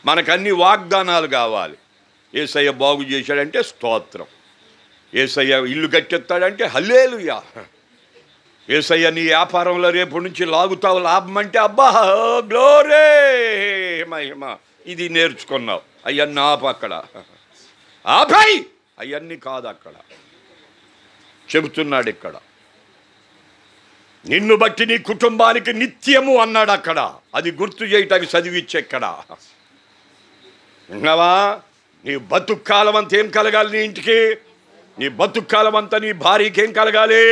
మనకన్ని వాగ్దానాలు కావాలి. యేసయ్య బాగు చేశాడంటే స్తోత్రం, యేసయ్య ఇల్లు కట్టెత్తాడంటే హల్లెలూయా, యేసయ్య నీ వ్యాపారంలో రేపు నుంచి లాగుతావు లాభం అంటే అబ్బా గ్లోరే మహిమ. ఇది నేర్చుకున్నావు. అవన్నీ ఆపు, అక్కడ ఆపాయి, అవన్నీ కాదు. అక్కడ చెబుతున్నాడు. ఇక్కడ నిన్ను బట్టి నీ కుటుంబానికి నిత్యము అన్నాడు. అక్కడ అది గుర్తు చేయటానికి చదివిచ్చే. ఇక్కడ విన్నావా? నీ బతుక్కాలం అంతా ఏం కలగాలి నీ ఇంటికి? నీ బతుక్కాలం అంతా నీ భార్యకి ఏం కలగాలి?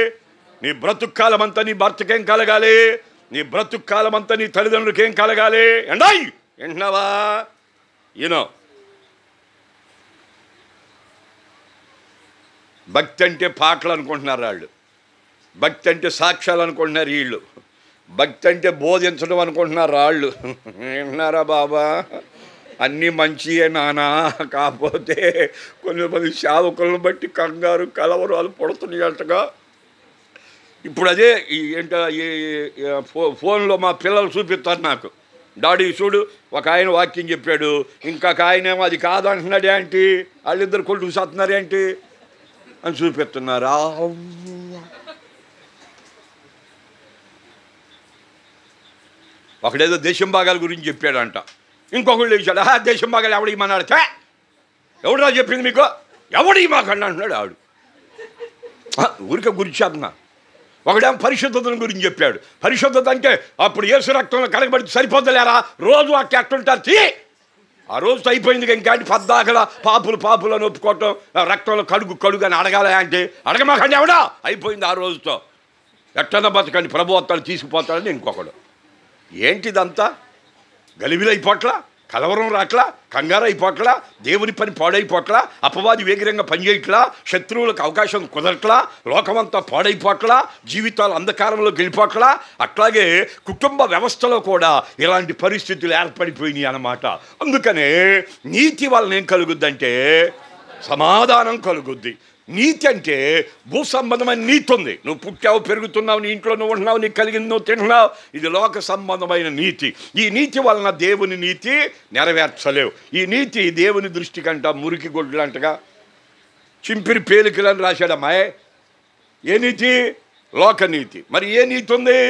నీ బ్రతుక్కాలం అంతా నీ భర్తకేం కలగాలి? నీ బ్రతుక్కాలం అంతా నీ తల్లిదండ్రులకి ఏం కలగాలి? ఎండాయి విన్నావా? భక్తి అంటే పాటలు అనుకుంటున్నారు వాళ్ళు, భక్తి అంటే సాక్ష్యాలు అనుకుంటున్నారు వీళ్ళు, భక్తి అంటే బోధించడం అనుకుంటున్నారు వాళ్ళు. విన్నారా బాబా? అన్నీ మంచియే నానా, కాకపోతే కొంతమంది సేవకులను బట్టి కంగారు కలవరాలు పడుతున్నాయటగా. ఇప్పుడు అదే ఫోన్లో మా పిల్లలు చూపిస్తారు నాకు, డాడీ చూడు ఒక ఆయన వాక్యం చెప్పాడు, ఇంకొక ఆయనేమో అది కాదంటున్నాడు ఏంటి, వాళ్ళిద్దరు కొడుకు చూస్తున్నారు ఏంటి అని చూపిస్తున్నారా. ఒకడేదో దేశం భాగాల గురించి చెప్పాడంట, ఇంకొకళ్ళు లేచాడు దేశం భాగాలు ఎవడికి మన్నాడు, ఎవడురా చెప్పింది మీకు, ఎవడికి మాకు అంటున్నాడు ఆవిడ. ఊరికే గురించి అన్నా. ఒకడేమో పరిశుద్ధతను గురించి చెప్పాడు. పరిశుద్ధత అంటే అప్పుడు యేసు రక్తంలో కడగబడి సరిపోతలేరా, రోజు అట్లా ఎట్టుంటారు. ఆ రోజుతో అయిపోయింది. ఇంకేంటి పద్దాకల పాపులు అని ఒప్పుకోవటం, రక్తంలో కడుగు అని అడగాల అంటే అడగమాకండి ఎవడా, అయిపోయింది ఆ రోజుతో. ఎట్టన్నా బతకండి, ప్రభు వస్తాడు తీసుకుపోతాడని ఇంకొకడు. ఏంటిదంతా? గలిబిలైపోట్లా, కలవరం రాట్లా, కంగారు అయిపోట్లా, దేవుని పని పాడైపోట్లా, అపవాది వేగిరంగా పనిచేయట్లా, శత్రువులకు అవకాశం కుదరట్లా, లోకమంతా పాడైపోట్లా, జీవితాలు అంధకారంలో గెలిపోట్లా. అట్లాగే కుటుంబ వ్యవస్థలో కూడా ఇలాంటి పరిస్థితులు ఏర్పడిపోయినాయి అన్నమాట. అందుకనే నీతి వలన ఏం కలుగుద్దంటే సమాధానం కలుగుద్ది. నీతి అంటే భూ సంబంధమైన నీతి ఉంది. నువ్వు పుట్టావు, పెరుగుతున్నావు, నీ ఇంట్లో నువ్వు ఉంటున్నావు, నీకు కలిగింది నువ్వు తింటున్నావు. ఇది లోక సంబంధమైన నీతి. ఈ నీతి వలన దేవుని నీతి నెరవేర్చలేవు. ఈ నీతి దేవుని దృష్టి కంట మురికి గొడ్లంటగా చింపిరి పేలికలని రాశాడమ్మాయ్. ఏ నీతి? లోకనీతి. మరి ఏ నీతి ఉంది?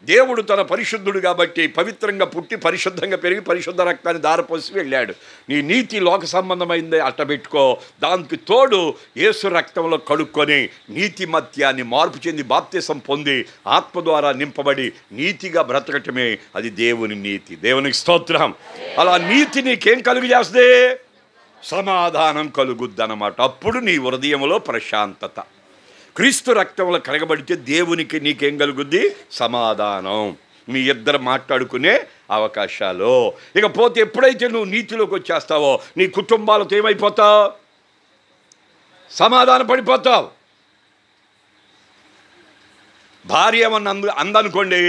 దేవుడు తన పరిశుద్ధుడు కాబట్టి పవిత్రంగా పుట్టి పరిశుద్ధంగా పెరిగి పరిశుద్ధ రక్తాన్ని దారపోసి వెళ్ళాడు. నీ నీతి లోక సంబంధమైంది అట్టబెట్టుకో. దానికి తోడు యేసు రక్తంలో కడుక్కొని నీతిమత్యాన్ని మార్పు చెంది బాప్తిసం పొంది ఆత్మ ద్వారా నింపబడి నీతిగా బ్రతకటమే అది దేవుని నీతి. దేవునికి స్తోత్రం. అలా నీతి నీకేం కలుగు చేస్తే సమాధానం కలుగుద్దన్నమాట. అప్పుడు నీ హృదయంలో ప్రశాంతత. క్రీస్తు రక్తంలో కరగబడితే దేవునికి నీకేం కలుగుద్ది? సమాధానం. మీ ఇద్దరు మాట్లాడుకునే అవకాశాలు. ఇకపోతే ఎప్పుడైతే నువ్వు నీతిలోకి వచ్చేస్తావో నీ కుటుంబాలతో ఏమైపోతావు? సమాధాన పడిపోతావు. భార్య ఏమన్నా అందనుకోండి,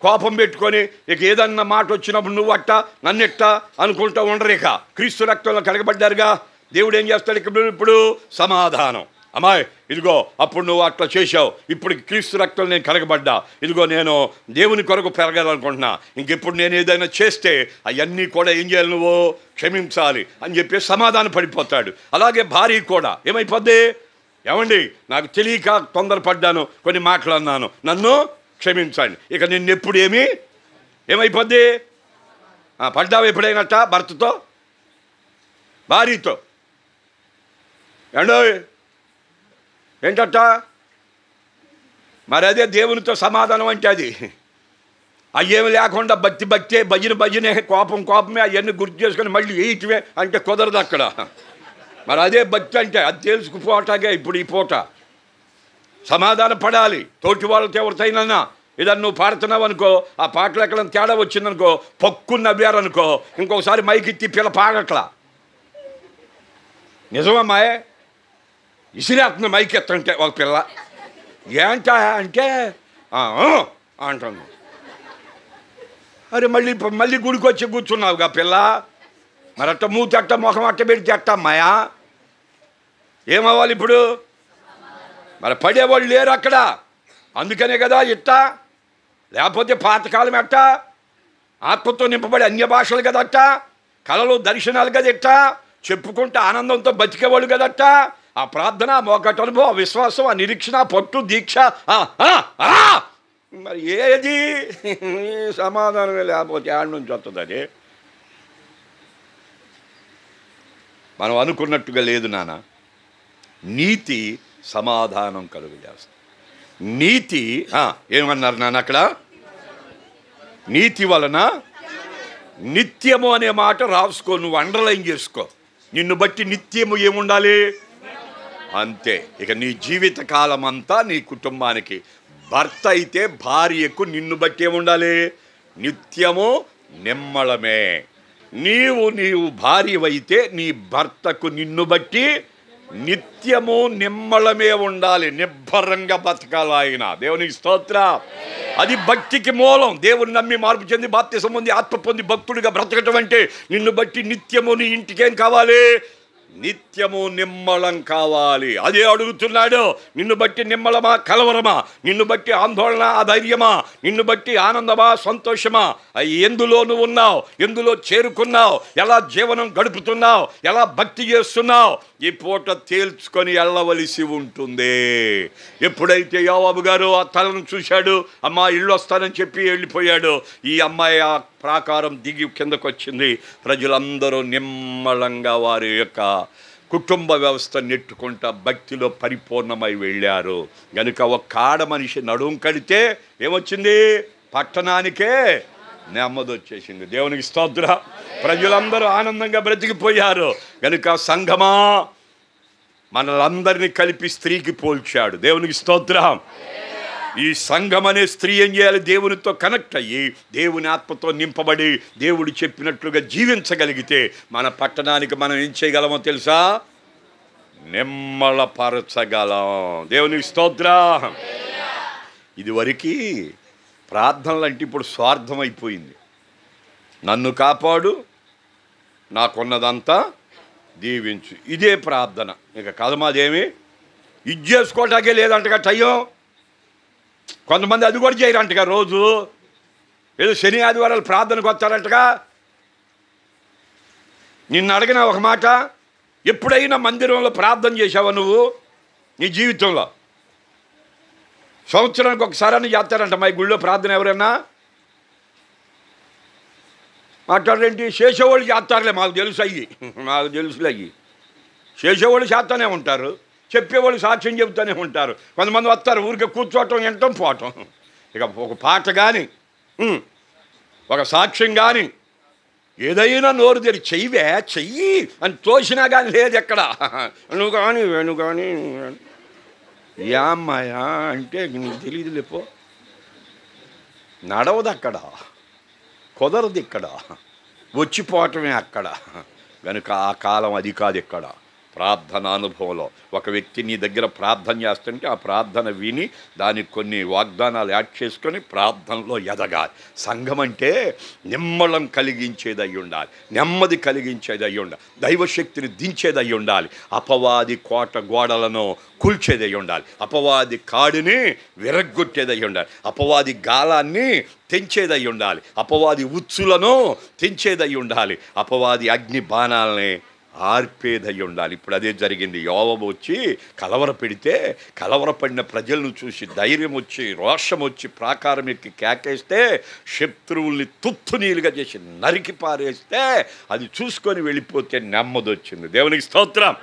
కోపం పెట్టుకొని ఇక ఏదన్నా మాట వచ్చినప్పుడు నువ్వు అట్టా నన్నెట్టా అనుకుంటా ఉండరిక. క్రీస్తు రక్తంలో కరగబడ్డారుగా, దేవుడు ఏం చేస్తాడు? ఇప్పుడు సమాధానం. అమ్మాయి ఇదిగో అప్పుడు నువ్వు అట్లా చేశావు, ఇప్పుడు క్రీస్తు రక్తంలో నేను కరగబడ్డా, ఇదిగో నేను దేవుని కొరకు పెరగాలనుకుంటున్నా, ఇంకెప్పుడు నేను ఏదైనా చేస్తే అవన్నీ కూడా ఏం చేయాలి? నువ్వు క్షమించాలి అని చెప్పి సమాధానం పడిపోతాడు. అలాగే భార్య కూడా ఏమైపోద్ది? ఏమండి నాకు తెలియక తొందరపడ్డాను, కొన్ని మాటలు అన్నాను, నన్ను క్షమించండి. ఇక నిన్నెప్పుడు ఏమైపోద్ది? పడ్డావు ఎప్పుడైనట్ట భర్తతో, భార్యతో? ఏండో ఏంటట? మరి అదే దేవునితో సమాధానం అంటే అది అయ్యేమి లేకుండా భక్తే, భజనే, కోపమే అవన్నీ గుర్తు చేసుకొని మళ్ళీ వేయటమే అంటే కుదరదు అక్కడ. మరి అదే భక్తి అంటే అది తెలుసుకుపోటాగే. ఇప్పుడు ఈ పూట సమాధానం పడాలి. తోటి వాళ్ళతో ఎవరితోనైనా ఏదన్నా నువ్వు పాడుతున్నావు అనుకో, ఆ పాటలు ఎక్కడ తేడా వచ్చిందనుకో, పక్కుని నవ్వారనుకో, ఇంకొకసారి మైకి పిల్ల పాడట్లా. నిజమమ్మాయే ఇసిరేస్తుంది మైక్ ఎత్తంటే ఒక పిల్ల. ఏంటా అంటే అంటుంది. అరే మళ్ళీ గుడికి వచ్చి కూర్చున్నావుగా పిల్ల, మరి అట్ట మూతి అట్ట ముఖం అట్ట పెడితే అట్ట అమ్మాయా ఏమవ్వాలి ఇప్పుడు? మరి పడేవాళ్ళు లేరు అక్కడ, అందుకనే కదా ఇట్టా. లేకపోతే పాతకాలం ఎట్టా ఆత్మతో నింపబడి అన్య భాషలు కదట్ట, కళలు దర్శనాలు కదట్ట, చెప్పుకుంటే ఆనందంతో బతికేవాళ్ళు కదట్ట. ఆ ప్రార్థన, మోకటి అనుభవం, ఆ విశ్వాసం, ఆ నిరీక్షణ, పట్టు, దీక్ష, మరి ఏది సమాధానమే లేకపోతే ఆడ నుంచి వస్తుంది? అది మనం అనుకున్నట్టుగా లేదు నాన్న. నీతి సమాధానం కలుగజేస్తుంది. నీతి ఏమన్నారు నాన్న అక్కడ? నీతి వలన నిత్యము అనే మాట రాసుకో, నువ్వు అండర్లైన్ చేసుకో. నిన్ను బట్టి నిత్యము ఏముండాలి? అంతే. ఇక నీ జీవిత కాలం అంతా నీ కుటుంబానికి, భర్త అయితే భార్యకు నిన్ను బట్టి ఏముండాలి? నిత్యము నిమ్మళమే. నీవు భార్యవైతే నీ భర్తకు నిన్ను బట్టి నిత్యము నిమ్మళమే ఉండాలి. నిబ్బరంగా బతకాలి ఆయన. దేవునికి స్తోత్రం. అది భక్తికి మూలం. దేవుని నమ్మి మార్పు చెంది బాప్తిసం పొంది ఆత్మ పొంది భక్తుడిగా బ్రతకటం అంటే నిన్ను బట్టి నిత్యము నీ ఇంటికేం కావాలి? నిత్యము నిమ్మళం కావాలి. అదే అడుగుతున్నాడు. నిన్ను బట్టి నిమ్మళమా, కలవరమా? నిన్ను బట్టి ఆందోళన, అధైర్యమా? నిన్ను బట్టి ఆనందమా, సంతోషమా? ఎందులో నువ్వు ఉన్నావు? ఎందులో చేరుకున్నావు? ఎలా జీవనం గడుపుతున్నావు? ఎలా భక్తి చేస్తున్నావు? ఈ పూట తేల్చుకొని వెళ్ళవలసి ఉంటుంది. ఎప్పుడైతే యోవాబు గారు ఆ తలను చూశాడు, అమ్మా ఇల్లు వస్తానని చెప్పి వెళ్ళిపోయాడు. ఈ అమ్మాయి ఆ ప్రాకారం దిగి కిందకు వచ్చింది. ప్రజలందరూ నిమ్మళంగా వారి యొక్క కుటుంబ వ్యవస్థ నెట్టుకుంటా భక్తిలో పరిపూర్ణమై వెళ్ళారు. కనుక ఒక్క ఆడ మనిషి నడుం కడితే ఏమొచ్చింది? పట్టణానికే నెమ్మది వచ్చేసింది. దేవునికి స్తోత్ర. ప్రజలందరూ ఆనందంగా బ్రతికిపోయారు. కనుక సంఘమా, మనలందరినీ కలిపి స్త్రీకి పోల్చాడు. దేవునికి స్తోత్రం. ఈ సంఘం అనే స్త్రీ ఏం చేయాలి? దేవునితో కనెక్ట్ అయ్యి దేవుని ఆత్మతో నింపబడి దేవుడు చెప్పినట్లుగా జీవించగలిగితే మన పట్టణానికి మనం ఏం చేయగలమో తెలుసా? నిమ్మళపరచగలం. దేవునికి స్తోత్రం. ఇదివరకు ప్రార్థనలు అంటే ఇప్పుడు స్వార్థం అయిపోయింది. నన్ను కాపాడు, నాకున్నదంతా దీవించు, ఇదే ప్రార్థన. ఇక కదమాదేమి ఇది చేసుకోవటాకే లేదంటగా టయ్యం. కొంతమంది అది కూడా చేయరంటగా. రోజు ఏదో శని ఆదివారాలు ప్రార్థనకు వస్తారంటగా. నిన్ను అడిగిన ఒక మాట, ఎప్పుడైనా మందిరంలో ప్రార్థన చేసావా నువ్వు నీ జీవితంలో? సంవత్సరానికి ఒకసారి చేస్తారంట మా గుళ్ళో ప్రార్థన. ఎవరైనా మాట్లాడేంటి? చేసేవాళ్ళు చేస్తారులే, మాకు తెలుసు అయ్యి చేసేవాళ్ళు చేస్తూనే ఉంటారు, చెప్పేవాళ్ళు సాక్ష్యం చెబుతూనే ఉంటారు. కొంతమంది వస్తారు ఊరికే కూర్చోవటం, వినటం, పోవటం. ఇక ఒక పాట కానీ ఒక సాక్ష్యం కానీ ఏదైనా నోరు తెరి చెయ్యి అని తోసినా కానీ లేదు ఎక్కడ. నువ్వు కానీ యామ్మాయా అంటే నీకు తెలియదు లేపో, నడవదు అక్కడ, కుదరదు ఇక్కడ, వచ్చిపోవటమే అక్కడ. కనుక ఆ కాలం అది కాదు. ఇక్కడ ప్రార్థన అనుభవంలో ఒక వ్యక్తి నీ దగ్గర ప్రార్థన చేస్తుంటే ఆ ప్రార్థన విని దానికి కొన్ని వాగ్దానాలు యాడ్ చేసుకొని ప్రార్థనలో ఎదగాలి. సంఘం అంటే నిమ్మళం కలిగించేది అయి ఉండాలి, నెమ్మది కలిగించేది అయి ఉండాలి, దైవశక్తిని దించేది అయి ఉండాలి, అపవాది కోట గోడలను కూల్చేది అయి ఉండాలి, అపవాది కాడిని విరగ్గొట్టేది అయి ఉండాలి, అపవాది గాలాన్ని తెంచేదై ఉండాలి, అపవాది ఉచ్చులను తెంచేదై ఉండాలి, అపవాది అగ్ని బాణాలని ఆర్పేదై ఉండాలి. ఇప్పుడు అదే జరిగింది. యోవాబు వచ్చి కలవర పెడితే కలవరపడిన ప్రజలను చూసి ధైర్యం వచ్చి రోషం వచ్చి ప్రాకారం ఎక్కి కేకేస్తే శత్రువుల్ని తుత్తునీలుగా చేసి నరికి పారేస్తే అది చూసుకొని వెళ్ళిపోతే నెమ్మది వచ్చింది. దేవునికి స్తోత్రం.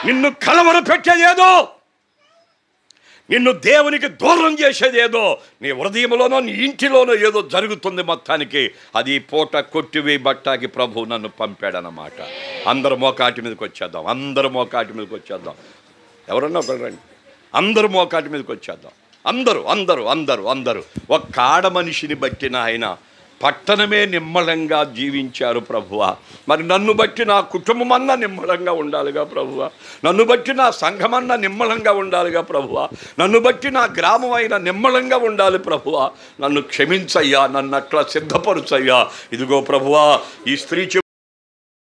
నిన్ను కలవర పెట్టేదేదో, నిన్ను దేవునికి దూరం చేసేదేదో, నీ హృదయంలోనో నీ ఇంటిలోనో ఏదో జరుగుతుంది. మొత్తానికి అది పూట కొట్టివేయబట్టాకి ప్రభు నన్ను పంపాడన్నమాట. అందరూ మోకాటి మీదకి వచ్చేద్దాం. ఎవరన్నా ఒకరు రండి. అందరూ మోకాటి మీదకి వచ్చేద్దాం. అందరూ ఒక్క ఆడ మనిషిని బట్టిన ఆయన పట్టణమే నిమ్మలంగా జీవించారు ప్రభువా. మరి నన్ను బట్టి నా కుటుంబం అన్నా నిమ్మలంగా ఉండాలిగా ప్రభువా, నన్ను బట్టి నా సంఘమన్నా నిమ్మలంగా ఉండాలిగా ప్రభువా, నన్ను బట్టి నా గ్రామం అయినా నిమ్మలంగా ఉండాలి ప్రభువా. నన్ను క్షమించయ్యా, నన్ను అట్లా సిద్ధపరుచయ్యా. ఇదిగో ప్రభువా, ఈ స్త్రీ